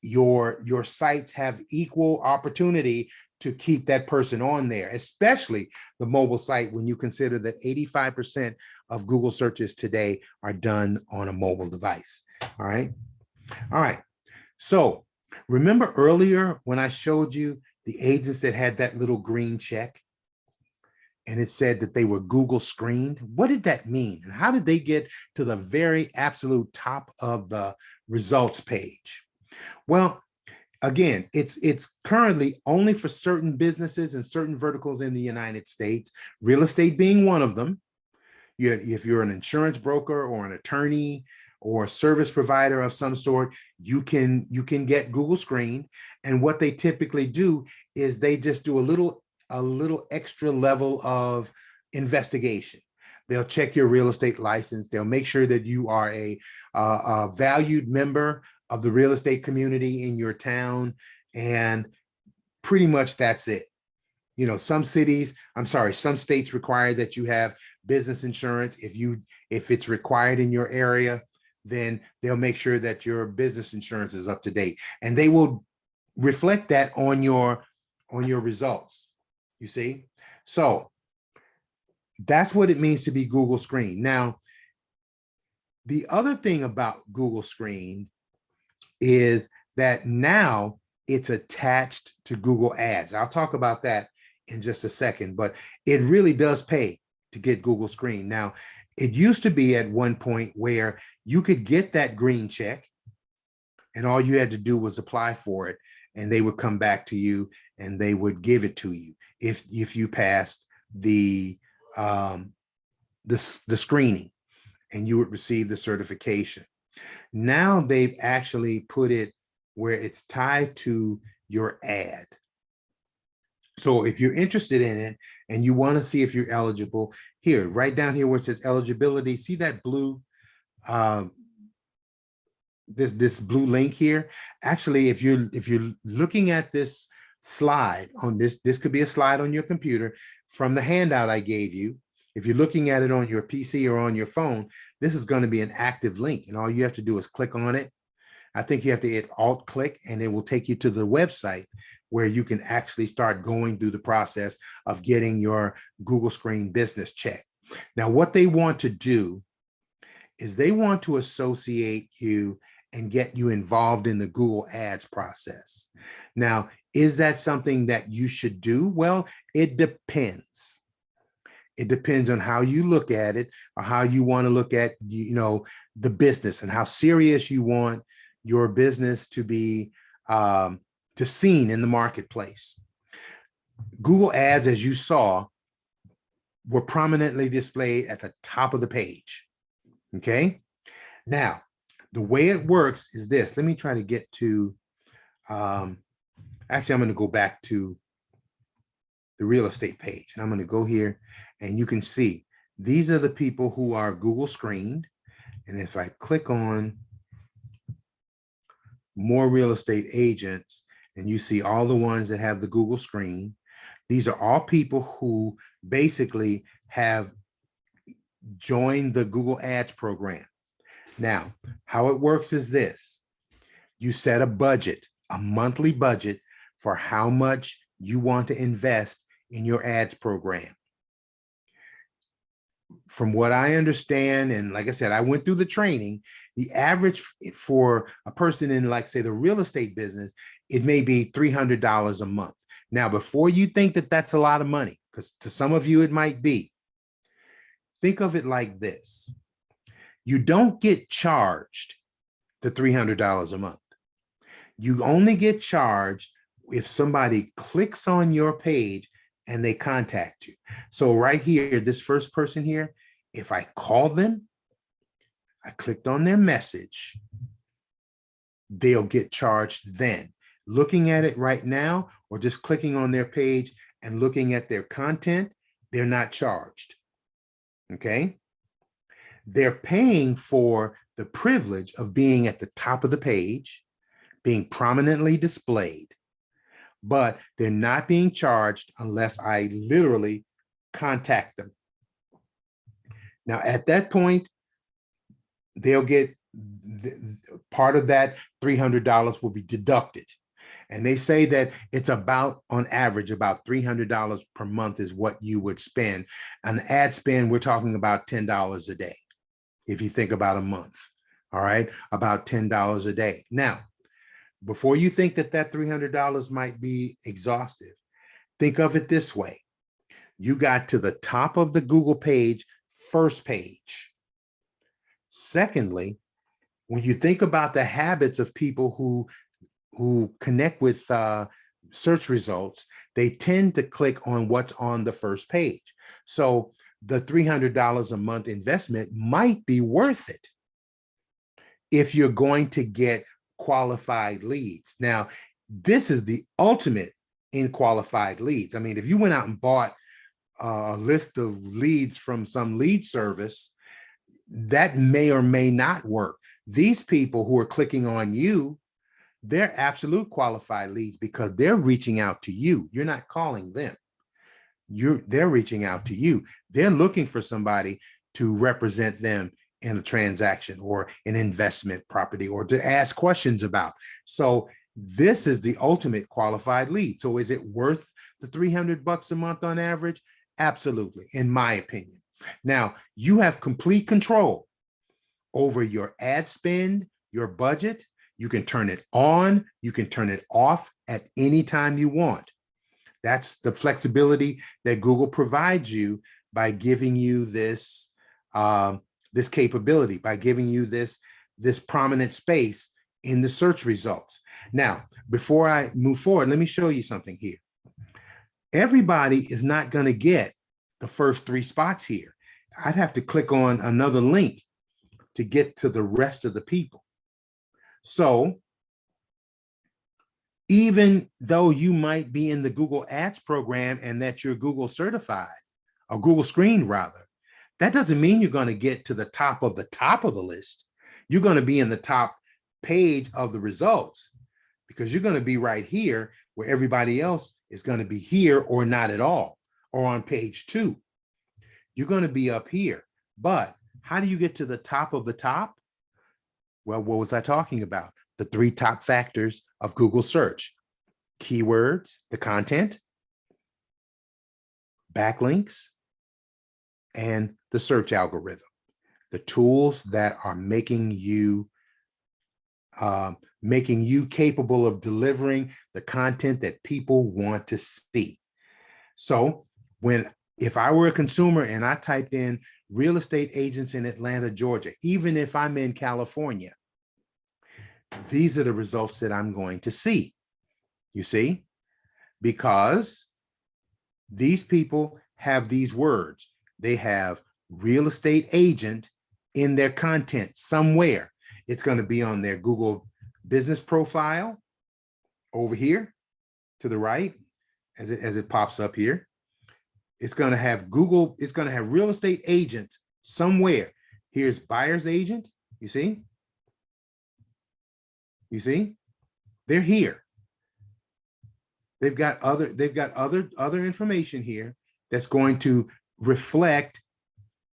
your sites have equal opportunity to keep that person on there, especially the mobile site, when you consider that 85% of Google searches today are done on a mobile device. All right. All right. So remember earlier when I showed you the agents that had that little green check and it said that they were Google screened? What did that mean? And how did they get to the very absolute top of the results page? Well, again, it's currently only for certain businesses and certain verticals in the United States, real estate being one of them. If you're an insurance broker or an attorney or a service provider of some sort, you can get Google screened. And what they typically do is they just do a little extra level of investigation. They'll check your real estate license. They'll make sure that you are a valued member of the real estate community in your town. And pretty much that's it. some cities, some states require that you have business insurance. If it's required in your area, then they'll make sure that your business insurance is up to date, and they will reflect that on your results. You see? So that's what it means to be Google Screen. Now, the other thing about Google Screen is that now it's attached to Google Ads. I'll talk about that in just a second, but it really does pay to get Google Screen. Now, it used to be at one point where you could get that green check and all you had to do was apply for it, and they would come back to you and they would give it to you if you passed the screening, and you would receive the certification. Now they've actually put it where it's tied to your ad. So if you're interested in it and you want to see if you're eligible, here, right down here where it says eligibility, see that blue, this blue link here? Actually, if you're looking at this slide on this could be a slide on your computer from the handout I gave you. If you're looking at it on your PC or on your phone, this is going to be an active link, and all you have to do is click on it. I think you have to hit Alt click, and it will take you to the website where you can actually start going through the process of getting your Google Screen business check. Now, what they want to do is they want to associate you and get you involved in the Google Ads process. Now, is that something that you should do? Well, it depends. It depends on how you look at it, or how you want to look at, the business, and how serious you want your business to be seen in the marketplace. Google Ads, as you saw, were prominently displayed at the top of the page. Okay. Now, the way it works is this. Let me try to get to, actually, I'm going to go back to the real estate page, and I'm going to go here, and you can see these are the people who are Google screened. And if I click on more real estate agents, and you see all the ones that have the Google screen, these are all people who basically have joined the Google Ads program. Now, how it works is this. You set a budget, a monthly budget, for how much you want to invest in your ads program. From what I understand, and like I said, I went through the training, the average for a person in, like, say, the real estate business, it may be $300 a month. Now, before you think that that's a lot of money, because to some of you it might be, think of it like this. You don't get charged the $300 a month. You only get charged if somebody clicks on your page and they contact you. So right here, this first person here, if I call them, I clicked on their message, they'll get charged then. Looking at it right now, or just clicking on their page and looking at their content, they're not charged. Okay? They're paying for the privilege of being at the top of the page, being prominently displayed, but they're not being charged unless I literally contact them. Now, at that point, they'll get part of that $300 will be deducted. And they say that it's about, on average, about $300 per month is what you would spend. An ad spend, we're talking about $10 a day. If you think about a month, all right, about $10 a day. Now, before you think that that $300 might be exhaustive, think of it this way. You got to the top of the Google page, first page. Secondly, when you think about the habits of people who connect with search results, they tend to click on what's on the first page. So the $300 a month investment might be worth it if you're going to get qualified leads. Now, this is the ultimate in qualified leads. I mean, if you went out and bought a list of leads from some lead service, that may or may not work. These people who are clicking on you, they're absolute qualified leads because they're reaching out to you. You're not calling them. they're reaching out to you. They're looking for somebody to represent them in a transaction or an investment property or to ask questions about. So this is the ultimate qualified lead. So is it worth the $300 a month on average? Absolutely, in my opinion. Now, you have complete control over your ad spend, your budget. You can turn it on, you can turn it off at any time you want. That's the flexibility that Google provides you by giving you this, this capability, by giving you this prominent space in the search results. Now, before I move forward, let me show you something here. Everybody is not going to get the first 3 spots here. I'd have to click on another link to get to the rest of the people. So even though you might be in the Google Ads program and that you're Google certified, or Google Screen rather, that doesn't mean you're going to get to the top of the list. You're going to be in the top page of the results because you're going to be right here where everybody else is going to be here or not at all, or on page 2. You're going to be up here. But how do you get to the top of the top? Well, what was I talking about? The 3 top factors of Google search: keywords, the content, backlinks, and the search algorithm, the tools that are making you capable of delivering the content that people want to see. So if I were a consumer and I typed in real estate agents in Atlanta, Georgia, even if I'm in California, these are the results that I'm going to see. You see, because these people have these words. They have real estate agent in their content somewhere. It's going to be on their Google business profile over here to the right as it pops up here. It's going to have Google, it's going to have real estate agent somewhere. Here's buyer's agent. You see? You see? They're here. They've got other information here that's going to reflect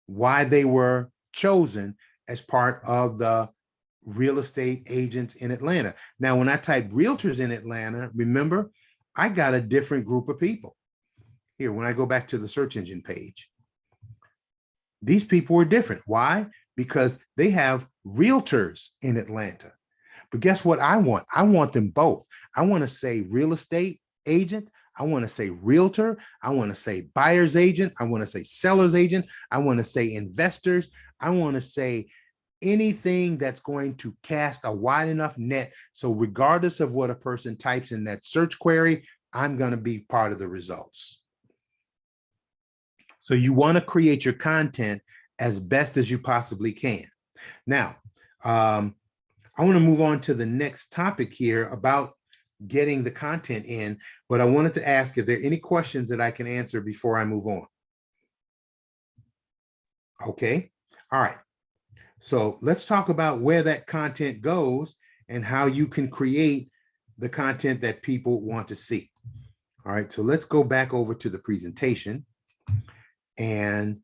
why they were chosen as part of the real estate agents in Atlanta. Now, when I type realtors in Atlanta, remember, I got a different group of people. Here, when I go back to the search engine page, these people are different. Why? Because they have realtors in Atlanta. But guess what I want? I want them both. I want to say real estate agent. I want to say realtor. I want to say buyer's agent. I want to say seller's agent. I want to say investors. I want to say anything that's going to cast a wide enough net. So regardless of what a person types in that search query, I'm going to be part of the results. So you want to create your content as best as you possibly can. Now, I want to move on to the next topic here about getting the content in, but I wanted to ask if there are any questions that I can answer before I move on. Okay, all right. So let's talk about where that content goes and how you can create the content that people want to see. All right, so let's go back over to the presentation. And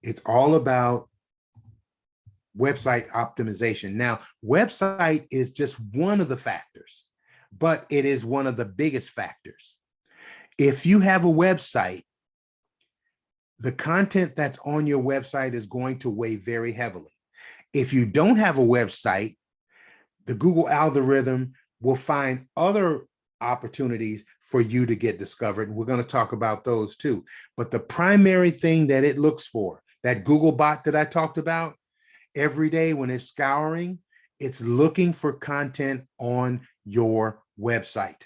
it's all about website optimization. Now, website is just one of the factors, but it is one of the biggest factors. If you have a website, the content that's on your website is going to weigh very heavily. If you don't have a website, the Google algorithm will find other opportunities for you to get discovered. We're going to talk about those too. But the primary thing that it looks for, that Google bot that I talked about, every day when it's scouring, it's looking for content on your website.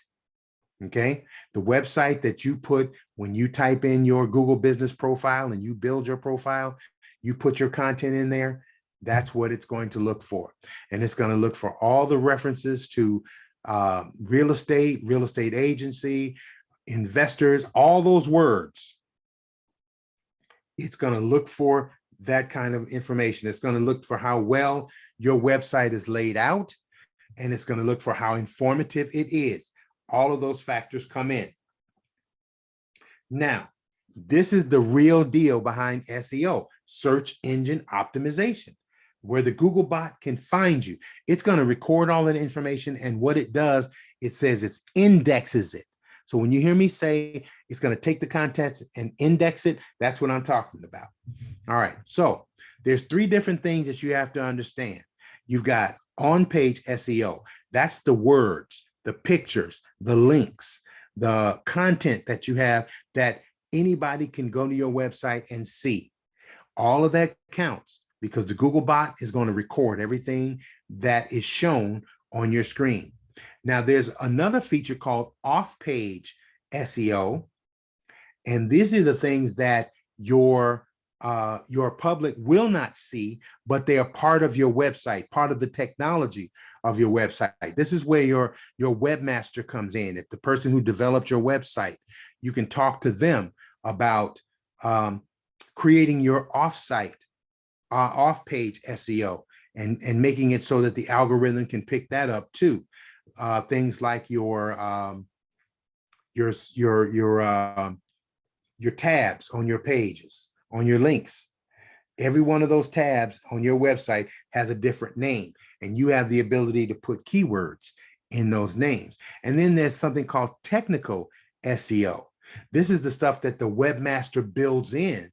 Okay, the website that you put when you type in your Google business profile and you build your profile, you put your content in there, that's what it's going to look for. And it's going to look for all the references to real estate agency, investors, all those words. It's going to look for that kind of information. It's going to look for how well your website is laid out, and it's going to look for how informative it is. All of those factors come in. Now, this is the real deal behind SEO, search engine optimization, where the Google bot can find you. It's going to record all that information. And what it does, it says it indexes it. So when you hear me say it's going to take the context and index it, that's what I'm talking about. All right. So there's three different things that you have to understand. You've got on-page SEO. That's the words, the pictures, the links, the content that you have that anybody can go to your website and see. All of that counts because the Google bot is going to record everything that is shown on your screen. Now, there's another feature called off-page SEO, and these are the things that your public will not see, but they are part of your website, part of the technology of your website. This is where your webmaster comes in. If the person who developed your website, you can talk to them about creating your off-page SEO and making it so that the algorithm can pick that up too. Things like your tabs on your pages, on your links. Every one of those tabs on your website has a different name, and you have the ability to put keywords in those names. And then there's something called technical SEO. This is the stuff that the webmaster builds in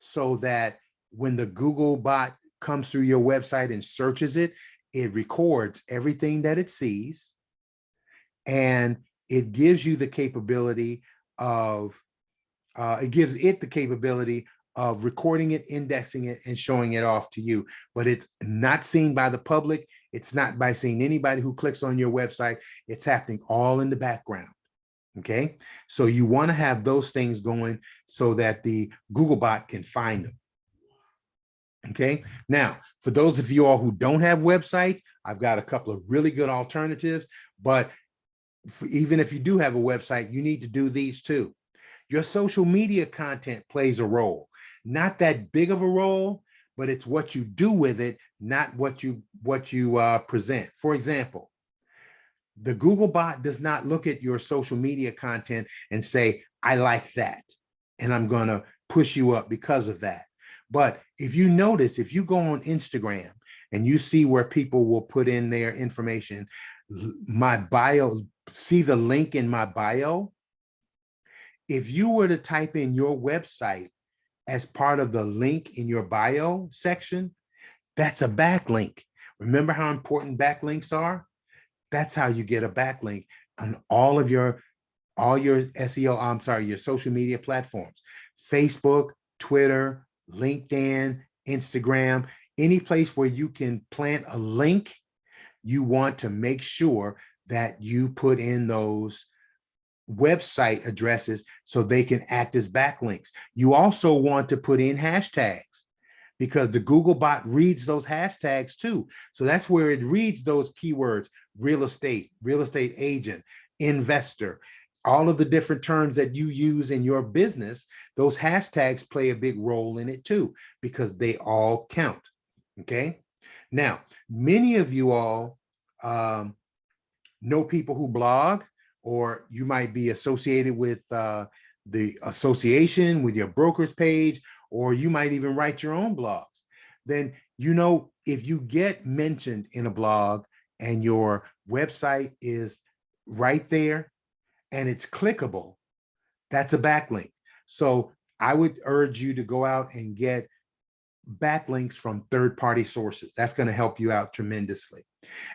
so that when the Google bot comes through your website and searches it, it records everything that it sees, and it gives you the capability of recording it, indexing it, and showing it off to you. But it's not seen by the public. It's not by seeing anybody who clicks on your website. It's happening all in the background. Okay, so you want to have those things going so that the Google bot can find them. Okay, now for those of you all who don't have websites, I've got a couple of really good alternatives. But even if you do have a website, you need to do these too. Your social media content plays a role, not that big of a role, but it's what you do with it, not what you present. For example, the Google bot does not look at your social media content and say, I like that, and I'm going to push you up because of that. But if you notice, if you go on Instagram and you see where people will put in their information, my bio, see the link in my bio. If you were to type in your website as part of the link in your bio section, that's a backlink. Remember how important backlinks are? That's how you get a backlink on all your SEO, your social media platforms, Facebook, Twitter, LinkedIn, Instagram, any place where you can plant a link. You want to make sure that you put in those website addresses so they can act as backlinks. You also want to put in hashtags because the Google bot reads those hashtags too. So that's where it reads those keywords: real estate agent, investor, all of the different terms that you use in your business. Those hashtags play a big role in it too, because they all count. Okay. Now, many of you all know people who blog, or you might be associated with the association, with your broker's page, or you might even write your own blogs. Then, if you get mentioned in a blog and your website is right there and it's clickable, that's a backlink. So I would urge you to go out and get backlinks from third-party sources. That's going to help you out tremendously.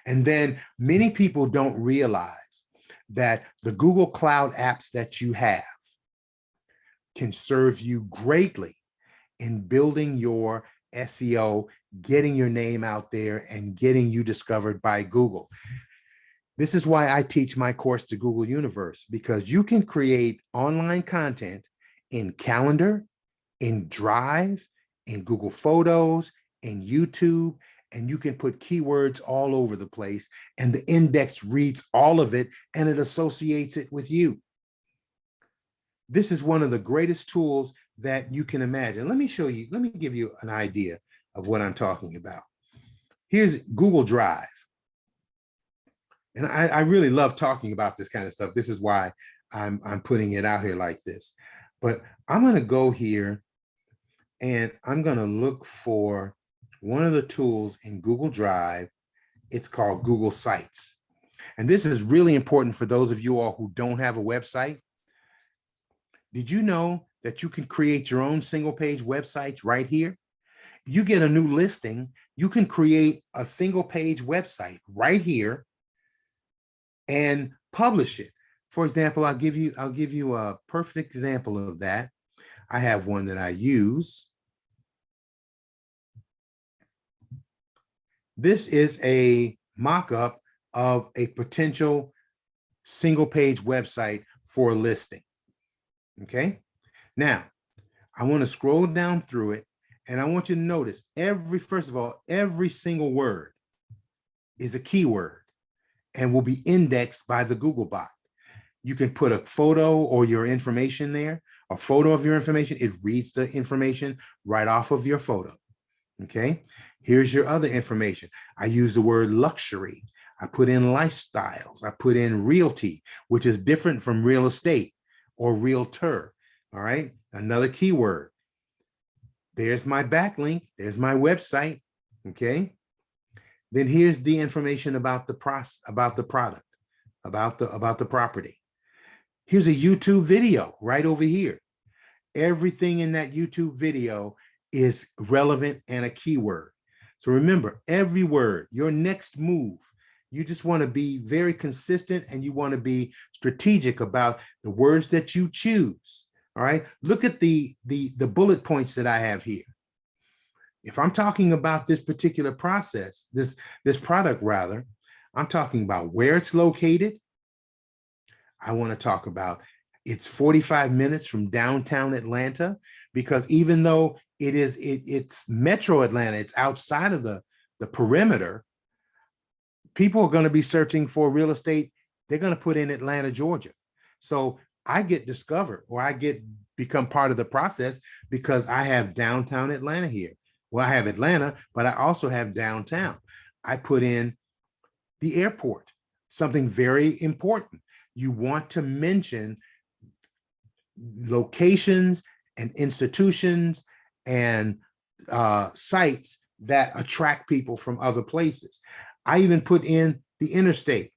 And then many people don't realize that the Google Cloud apps that you have can serve you greatly in building your SEO, getting your name out there, and getting you discovered by Google. This is why I teach my course, The Google Universe, because you can create online content in Calendar, in Drive, in Google Photos, in YouTube, and you can put keywords all over the place, and the index reads all of it and it associates it with you. This is one of the greatest tools that you can imagine. Let me give you an idea of what I'm talking about. Here's Google Drive. And I really love talking about this kind of stuff. This is why I'm putting it out here like this. But I'm going to go here and I'm going to look for one of the tools in Google Drive. It's called Google Sites. And this is really important for those of you all who don't have a website. Did you know that you can create your own single page websites right here? You get a new listing, you can create a single page website right here and publish it. For example, I'll give you a perfect example of that. I have one that I use. This is a mock-up of a potential single page website for a listing. Okay. Now, I want to scroll down through it and I want you to notice first of all, every single word is a keyword and will be indexed by the Google bot. You can put a photo or your information there, a photo of your information. It reads the information right off of your photo. Okay. Here's your other information. I use the word luxury. I put in lifestyles. I put in realty, which is different from real estate or realtor. All right. Another keyword. There's my backlink. There's my website. Okay. Then here's the information about the process, about the product, about the property. Here's a YouTube video right over here. Everything in that YouTube video is relevant and a keyword. So remember, every word, your next move, you just want to be very consistent and you want to be strategic about the words that you choose. All right. Look at the bullet points that I have here. If I'm talking about this particular process, this product rather, I'm talking about where it's located. I want to talk about it's 45 minutes from downtown Atlanta, because even though it's metro Atlanta, it's outside of the perimeter, people are going to be searching for real estate. They're going to put in Atlanta, Georgia. So I get discovered or become part of the process because I have downtown Atlanta here. Well, I have Atlanta, but I also have downtown. I put in the airport, something very important. You want to mention locations and institutions and sites that attract people from other places. I even put in the interstate.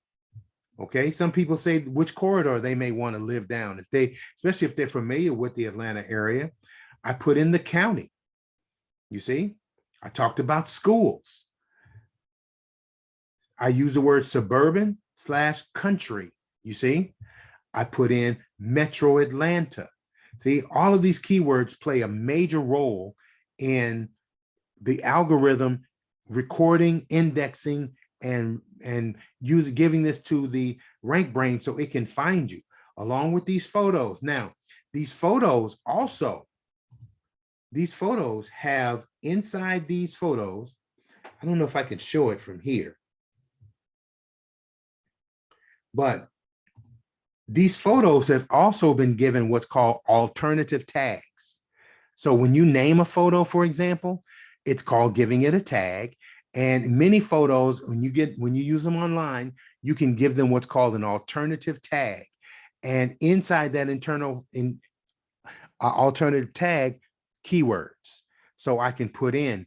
Okay, some people say which corridor they may want to live down, especially if they're familiar with the Atlanta area. I put in the county. You see, I talked about schools. I use the word suburban / country. You see, I put in metro Atlanta. See, all of these keywords play a major role in the algorithm recording, indexing, and giving this to the rank brain so it can find you along with these photos. Now, these photos have inside these photos, I don't know if I can show it from here, but these photos have also been given what's called alternative tags. So when you name a photo, for example, it's called giving it a tag. And many photos, when you use them online, you can give them what's called an alternative tag. And inside that alternative tag, keywords. So I can put in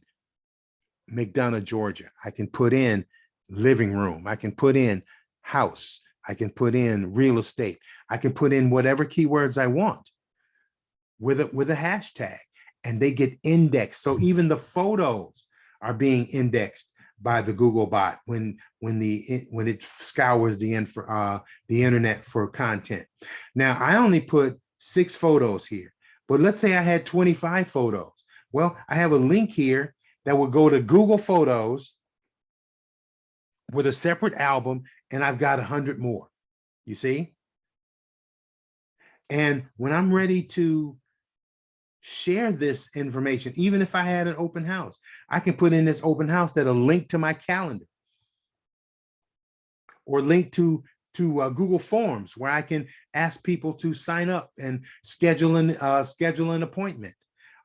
McDonough, Georgia. I can put in living room. I can put in house. I can put in real estate. I can put in whatever keywords I want with a hashtag, and they get indexed. So even the photos are being indexed by the Google bot when it scours the internet for content. Now, I only put 6 photos here, but let's say I had 25 photos. Well, I have a link here that will go to Google Photos with a separate album, and I've got 100 more, you see? And when I'm ready to share this information, even if I had an open house, I can put in this open house that'll link to my calendar or link to Google Forms where I can ask people to sign up and schedule an appointment.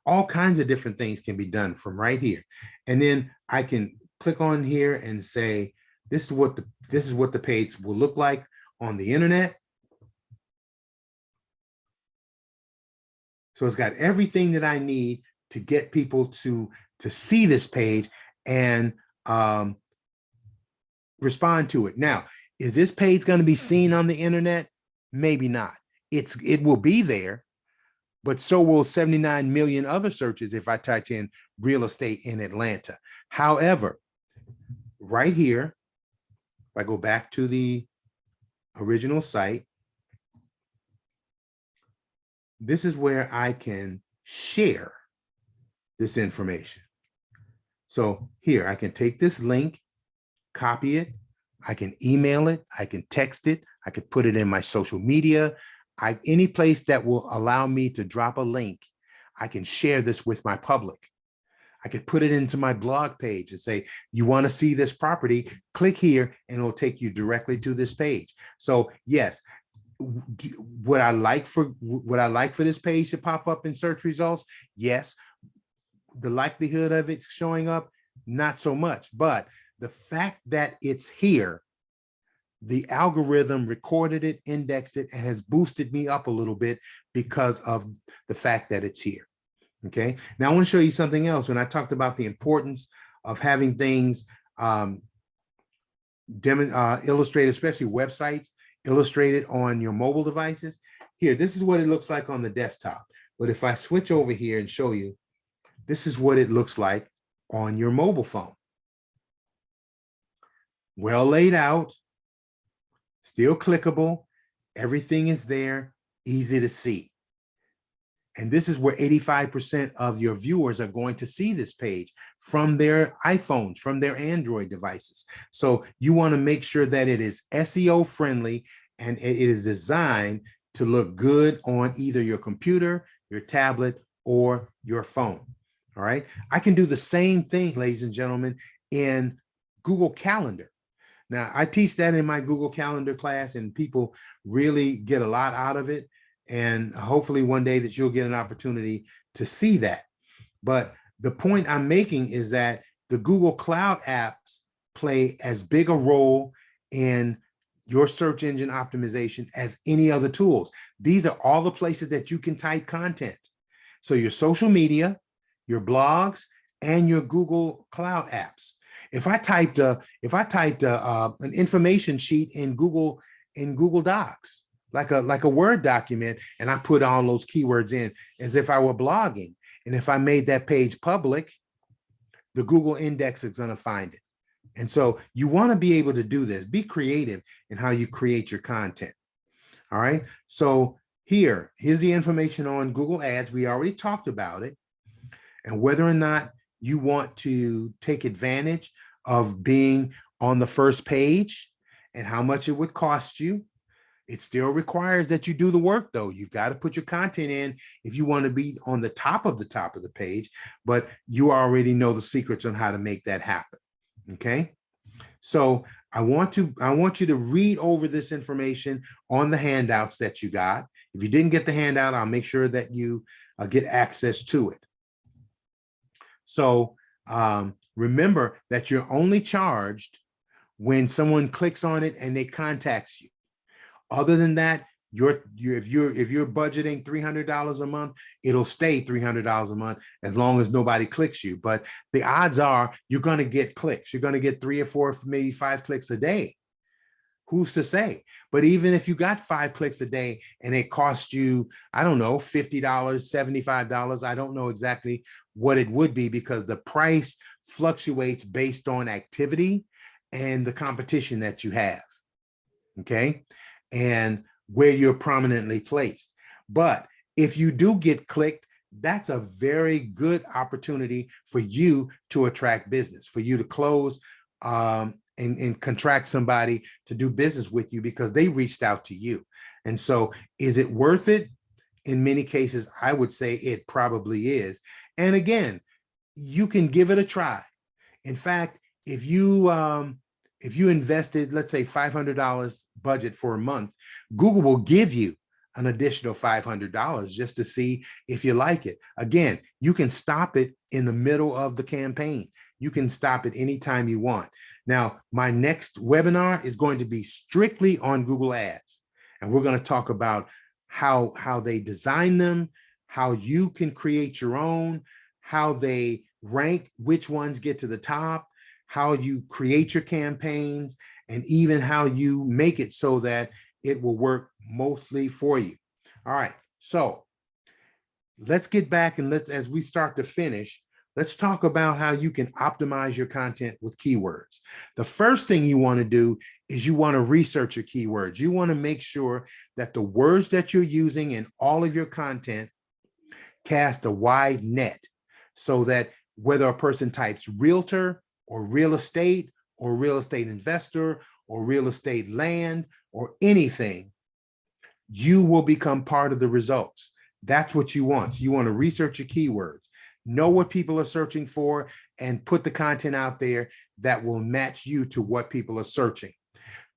All kinds of different things can be done from right here. And then I can click on here and say, this is what the page will look like on the internet. So it's got everything that I need to get people to see this page and respond to it. Now, is this page going to be seen on the internet? Maybe not. It will be there, but so will 79 million other searches if I type in real estate in Atlanta. However, right here, if I go back to the original site, this is where I can share this information. So here, I can take this link, copy it, I can email it, I can text it, I could put it in my social media. Any place that will allow me to drop a link, I can share this with my public. I could put it into my blog page and say, you want to see this property, click here and it'll take you directly to this page. So yes, would I like for this page to pop up in search results? Yes. The likelihood of it showing up, not so much, but the fact that it's here, the algorithm recorded it, indexed it, and has boosted me up a little bit because of the fact that it's here. Okay. Now I want to show you something else. When I talked about the importance of having things illustrated, especially websites, illustrated on your mobile devices. Here, this is what it looks like on the desktop. But if I switch over here and show you, this is what it looks like on your mobile phone. Well laid out, still clickable, everything is there, easy to see. And this is where 85% of your viewers are going to see this page from their iPhones, from their Android devices. So you want to make sure that it is SEO friendly and it is designed to look good on either your computer, your tablet, or your phone. All right. I can do the same thing, ladies and gentlemen, in Google Calendar. Now, I teach that in my Google Calendar class, and people really get a lot out of it. And hopefully one day that you'll get an opportunity to see that. But the point I'm making is that the Google Cloud apps play as big a role in your search engine optimization as any other tools. These are all the places that you can type content. So your social media, your blogs, and your Google Cloud apps. If I typed an information sheet in Google Docs, like a Word document, and I put all those keywords in as if I were blogging, and if I made that page public, the Google index is going to find it. And so you want to be able to do this. Be creative in how you create your content. All right. So here's the information on Google Ads. We already talked about it, and whether or not you want to take advantage of being on the first page and how much it would cost you. It still requires that you do the work, though. You've got to put your content in if you want to be on the top of the page, but you already know the secrets on how to make that happen. Okay. So I want you to read over this information on the handouts that you got. If you didn't get the handout, I'll make sure that you get access to it. So remember that you're only charged when someone clicks on it and they contacts you. Other than that, if you're budgeting $300 a month, it'll stay $300 a month as long as nobody clicks you. But the odds are you're going to get clicks. You're going to get 3 or 4, maybe 5 clicks a day. Who's to say? But even if you got 5 clicks a day and it cost you, I don't know, $50, $75, I don't know exactly what it would be because the price fluctuates based on activity and the competition that you have. Okay. And where you're prominently placed. But if you do get clicked, that's a very good opportunity for you to attract business, for you to close and contract somebody to do business with you because they reached out to you. And so is it worth it? In many cases, I would say it probably is. And again, you can give it a try. In fact, if you invested, let's say $500 budget for a month, Google will give you an additional $500 just to see if you like it. Again, you can stop it in the middle of the campaign. You can stop it anytime you want. Now, my next webinar is going to be strictly on Google Ads. And we're going to talk about how they design them, how you can create your own, how they rank, which ones get to the top, how you create your campaigns, and even how you make it so that it will work mostly for you. All right, so let's get back and as we start to finish, let's talk about how you can optimize your content with keywords. The first thing you want to do is you want to research your keywords. You want to make sure that the words that you're using in all of your content cast a wide net, so that whether a person types realtor or real estate investor or real estate land or anything, you will become part of the results. That's what you want. You want to research your keywords, know what people are searching for, and put the content out there that will match you to what people are searching.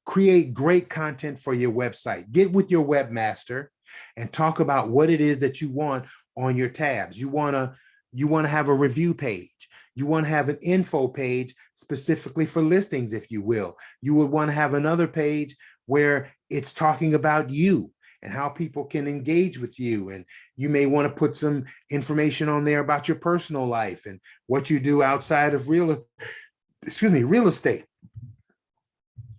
Create great content for your website. Get with your webmaster and talk about what it is that you want on your tabs. You want to have a review page. You want to have an info page specifically for listings, if you will. You would want to have another page where it's talking about you and how people can engage with you. And you may want to put some information on there about your personal life and what you do outside of real estate.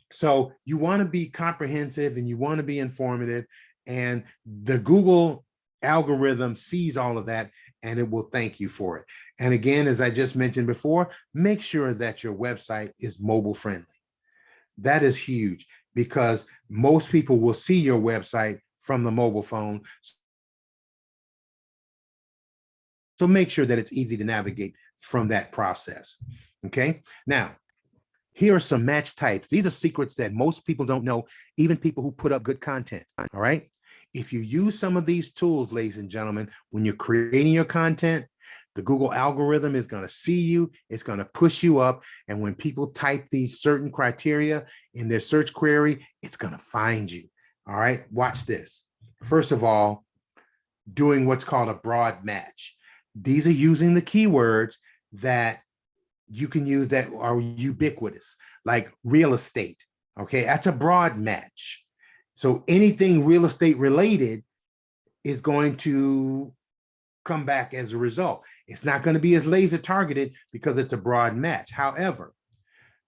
So you want to be comprehensive and you want to be informative, and the Google algorithm sees all of that and it will thank you for it. And again, as I just mentioned before, make sure that your website is mobile friendly. That is huge because most people will see your website from the mobile phone. So make sure that it's easy to navigate from that process. Okay. Now, here are some match types. These are secrets that most people don't know, even people who put up good content. All right. If you use some of these tools, ladies and gentlemen, when you're creating your content, the Google algorithm is going to see you, it's going to push you up. And when people type these certain criteria in their search query, it's going to find you. All right. Watch this. First of all, doing what's called a broad match. These are using the keywords that you can use that are ubiquitous, like real estate. Okay, that's a broad match. So anything real estate related is going to come back as a result. It's not going to be as laser targeted because it's a broad match. However,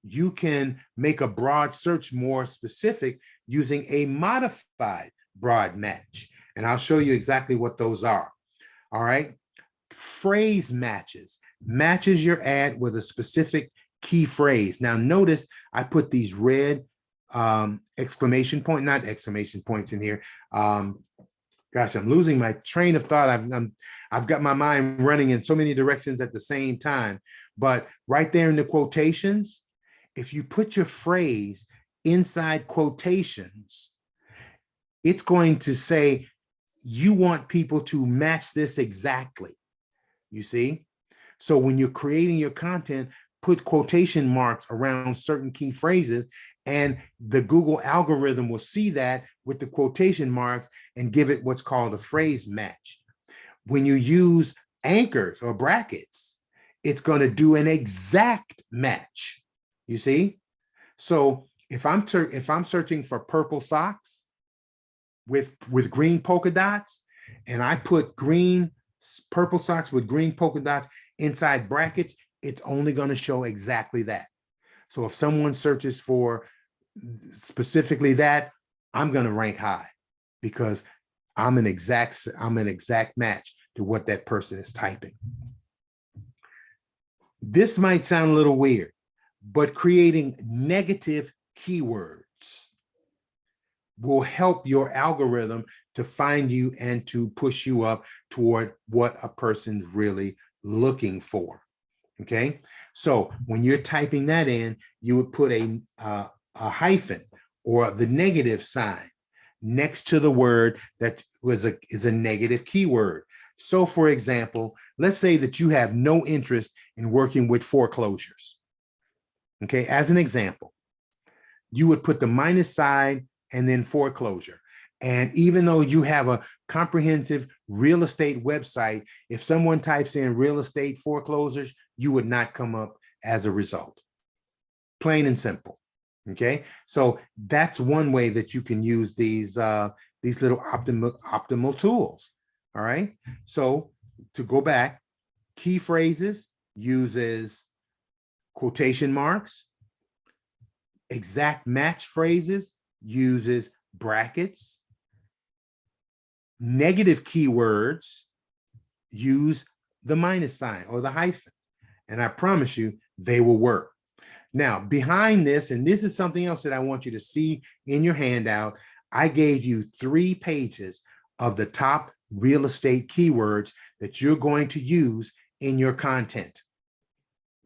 you can make a broad search more specific using a modified broad match. And I'll show you exactly what those are. All right. Phrase matches your ad with a specific key phrase. Now notice I put these red exclamation point, not exclamation points in here. Gosh, I'm losing my train of thought. I've got my mind running in so many directions at the same time. But right there in the quotations, if you put your phrase inside quotations, it's going to say you want people to match this exactly. You see? So when you're creating your content, put quotation marks around certain key phrases, and the Google algorithm will see that with the quotation marks and give it what's called a phrase match. When you use anchors or brackets, it's going to do an exact match. You see? So if I'm searching for purple socks with green polka dots, and I put purple socks with green polka dots inside brackets, it's only going to show exactly that. So if someone searches for specifically that, I'm going to rank high because I'm an exact match to what that person is typing. This might sound a little weird, but creating negative keywords will help your algorithm to find you and to push you up toward what a person's really looking for. Okay, so when you're typing that in, you would put a hyphen or the negative sign next to the word that is a negative keyword. So for example, let's say that you have no interest in working with foreclosures. Okay, as an example, you would put the minus sign and then foreclosure. And even though you have a comprehensive real estate website, if someone types in real estate foreclosures, you would not come up as a result. Plain and simple. Okay, so that's one way that you can use these little optimal tools. All right. So to go back, key phrases uses quotation marks. Exact match phrases uses brackets. Negative keywords use the minus sign or the hyphen. And I promise you, they will work. Now, behind this, and this is something else that I want you to see in your handout, I gave you 3 pages of the top real estate keywords that you're going to use in your content.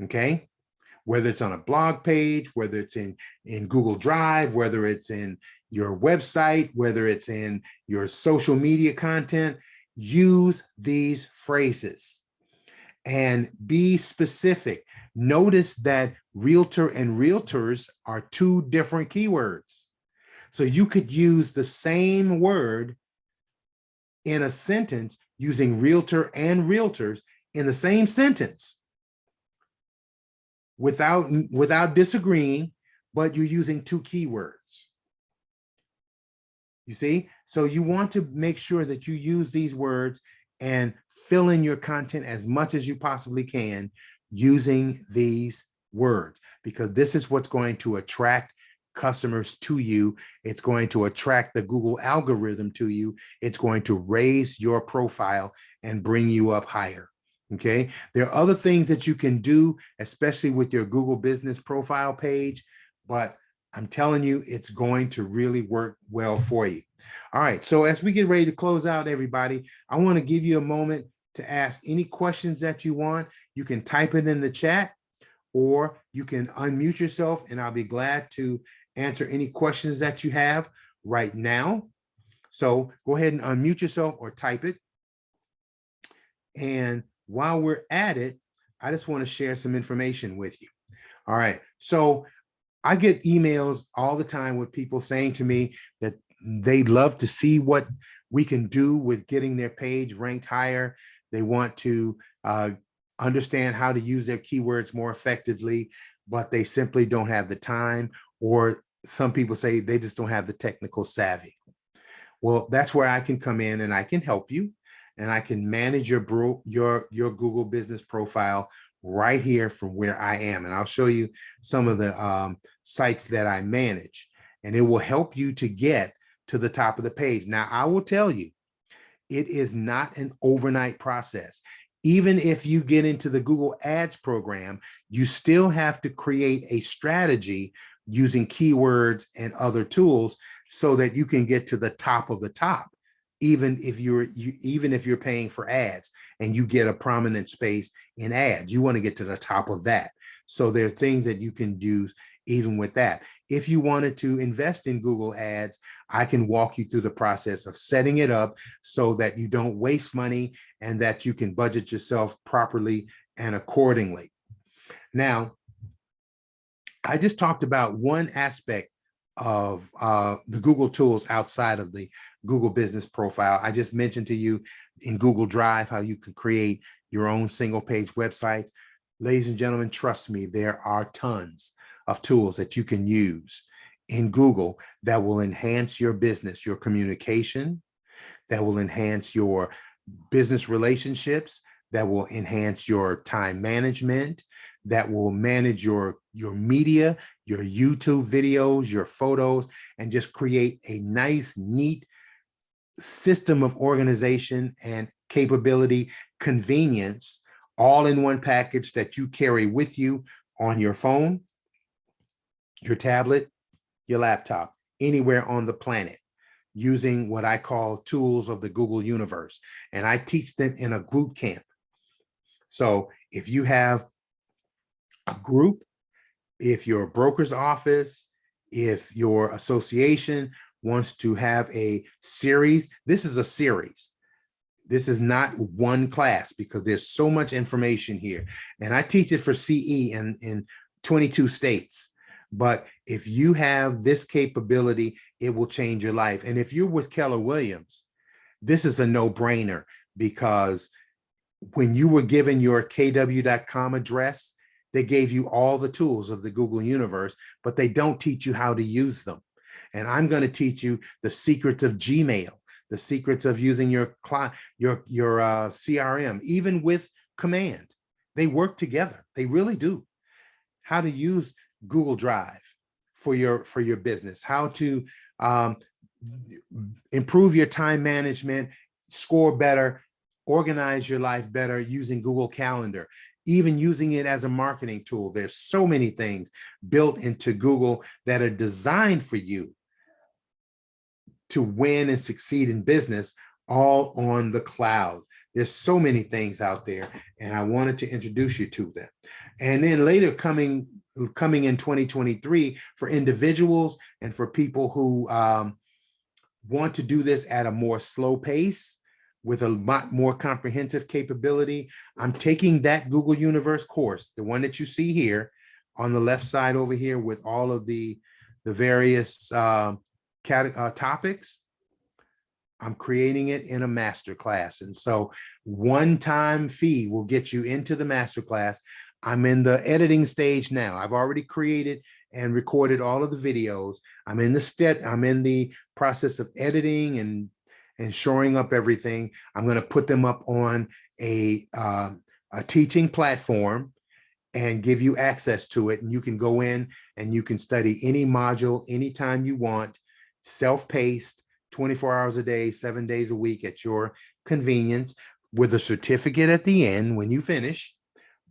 Okay? Whether it's on a blog page, whether it's in Google Drive, whether it's in your website, whether it's in your social media content, use these phrases and be specific. Notice that realtor and realtors are 2 different keywords. So you could use the same word in a sentence using realtor and realtors in the same sentence without disagreeing, but you're using 2 keywords. You see? So you want to make sure that you use these words and fill in your content as much as you possibly can using these words, because this is what's going to attract customers to you. It's going to attract the Google algorithm to you. It's going to raise your profile and bring you up higher. Okay. There are other things that you can do, especially with your Google business profile page, but I'm telling you, it's going to really work well for you. All right. So as we get ready to close out, everybody, I want to give you a moment to ask any questions that you want. You can type it in the chat, or you can unmute yourself, and I'll be glad to answer any questions that you have right now. So go ahead and unmute yourself or type it. And while we're at it, I just want to share some information with you. All right. So I get emails all the time with people saying to me that they love to see what we can do with getting their page ranked higher. They want to understand how to use their keywords more effectively, but they simply don't have the time, or some people say they just don't have the technical savvy. Well, that's where I can come in and I can help you, and I can manage your Google business profile right here from where I am. And I'll show you some of the sites that I manage, and it will help you to get to the top of the page. Now, I will tell you, it is not an overnight process. Even if you get into the Google Ads program, you still have to create a strategy using keywords and other tools so that you can get to the top of the top, even if you're paying for ads and you get a prominent space in ads. You want to get to the top of that. So there are things that you can do even with that. If you wanted to invest in Google Ads, I can walk you through the process of setting it up so that you don't waste money and that you can budget yourself properly and accordingly. Now, I just talked about one aspect of the Google tools outside of the Google business profile. I just mentioned to you in Google Drive how you can create your own single page websites. Ladies and gentlemen, trust me, there are tons of tools that you can use in Google that will enhance your business, your communication, that will enhance your business relationships, that will enhance your time management, that will manage your media, your YouTube videos, your photos, and just create a nice, neat system of organization and capability, convenience, all in one package that you carry with you on your phone, your tablet, your laptop, anywhere on the planet, using what I call tools of the Google universe. And I teach them in a boot camp. So if you have a group, if your broker's office, if your association wants to have a series, this is a series. This is not one class because there's so much information here. And I teach it for CE in 22 states. But if you have this capability, it will change your life. And if you're with Keller Williams, this is a no-brainer, because when you were given your kw.com address, they gave you all the tools of the Google universe, but they don't teach you how to use them. And I'm going to teach you the secrets of Gmail, the secrets of using your CRM, even with command. They work together. They really do. How to use Google Drive for your business, how to improve your time management, score better, organize your life better using Google Calendar, even using it as a marketing tool. There's so many things built into Google that are designed for you to win and succeed in business, all on the cloud. There's so many things out there, and I wanted to introduce you to them. And then later coming in 2023, for individuals and for people who want to do this at a more slow pace with a lot more comprehensive capability, I'm taking that Google Universe course, the one that you see here on the left side over here with all of the various topics. I'm creating it in a master class. And so one-time fee will get you into the master class. I'm in the editing stage now. I've already created and recorded all of the videos. I'm in the process of editing and shoring up everything. I'm going to put them up on a teaching platform and give you access to it. And you can go in and you can study any module anytime you want, self-paced, 24 hours a day, 7 days a week at your convenience, with a certificate at the end when you finish.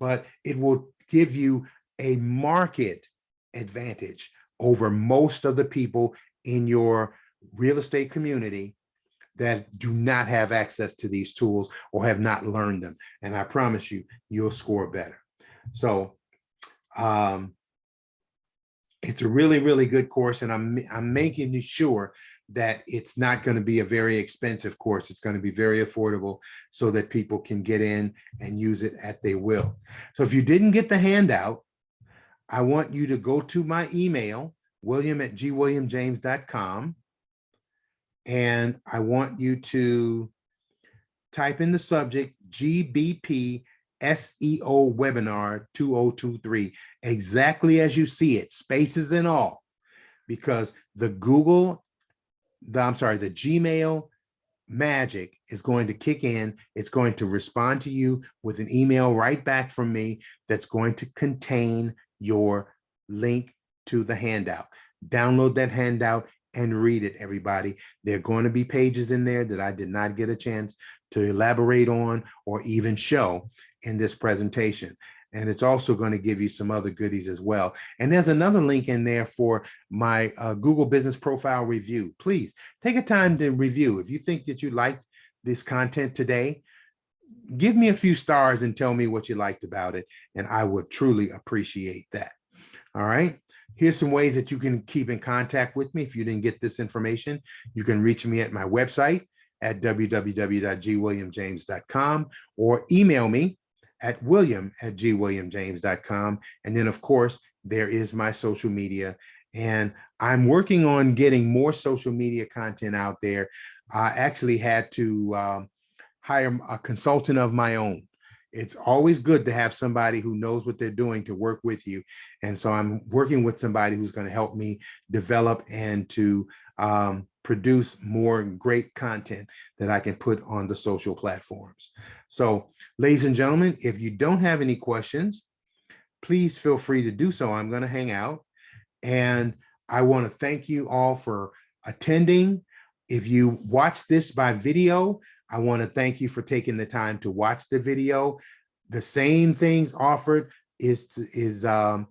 But it will give you a market advantage over most of the people in your real estate community that do not have access to these tools or have not learned them. And I promise you, you'll score better. So it's a really, really good course, and I'm making sure that it's not going to be a very expensive course. It's going to be very affordable so that people can get in and use it at their will. So if you didn't get the handout, I want you to go to my email, william@gwilliamjames.com, and I want you to type in the subject GBP SEO webinar 2023, exactly as you see it, spaces and all, because the Gmail magic is going to kick in. It's going to respond to you with an email right back from me that's going to contain your link to the handout. Download that handout and read it, everybody. There are going to be pages in there that I did not get a chance to elaborate on or even show in this presentation. And it's also going to give you some other goodies as well. And there's another link in there for my Google Business Profile review. Please take a time to review. If you think that you liked this content today, give me a few stars and tell me what you liked about it. And I would truly appreciate that. All right. Here's some ways that you can keep in contact with me. If you didn't get this information, you can reach me at my website at www.gwilliamjames.com or email me at william@gwilliamjames.com. And then, of course, there is my social media. And I'm working on getting more social media content out there. I actually had to hire a consultant of my own. It's always good to have somebody who knows what they're doing to work with you. And so I'm working with somebody who's going to help me develop and to produce more great content that I can put on the social platforms. So, ladies and gentlemen, if you don't have any questions, please feel free to do so. I'm going to hang out, and I want to thank you all for attending. If you watch this by video, I want to thank you for taking the time to watch the video. The same things offered is to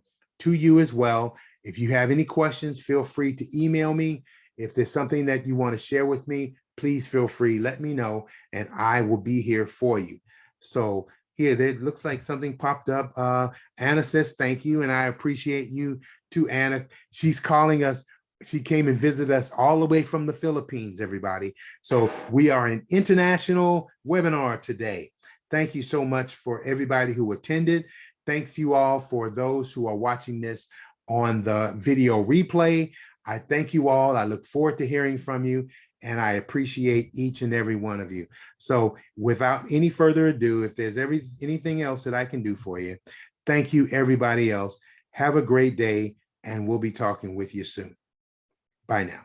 you as well. If you have any questions, feel free to email me. If there's something that you want to share with me, please feel free, let me know, and I will be here for you. So here, it looks like something popped up. Anna says, thank you, and I appreciate you too, Anna. She's calling us. She came and visited us all the way from the Philippines, everybody. So we are an international webinar today. Thank you so much for everybody who attended. Thanks you all for those who are watching this on the video replay. I thank you all. I look forward to hearing from you, and I appreciate each and every one of you. So without any further ado, if there's anything else that I can do for you, thank you, everybody else. Have a great day, and we'll be talking with you soon. Bye now.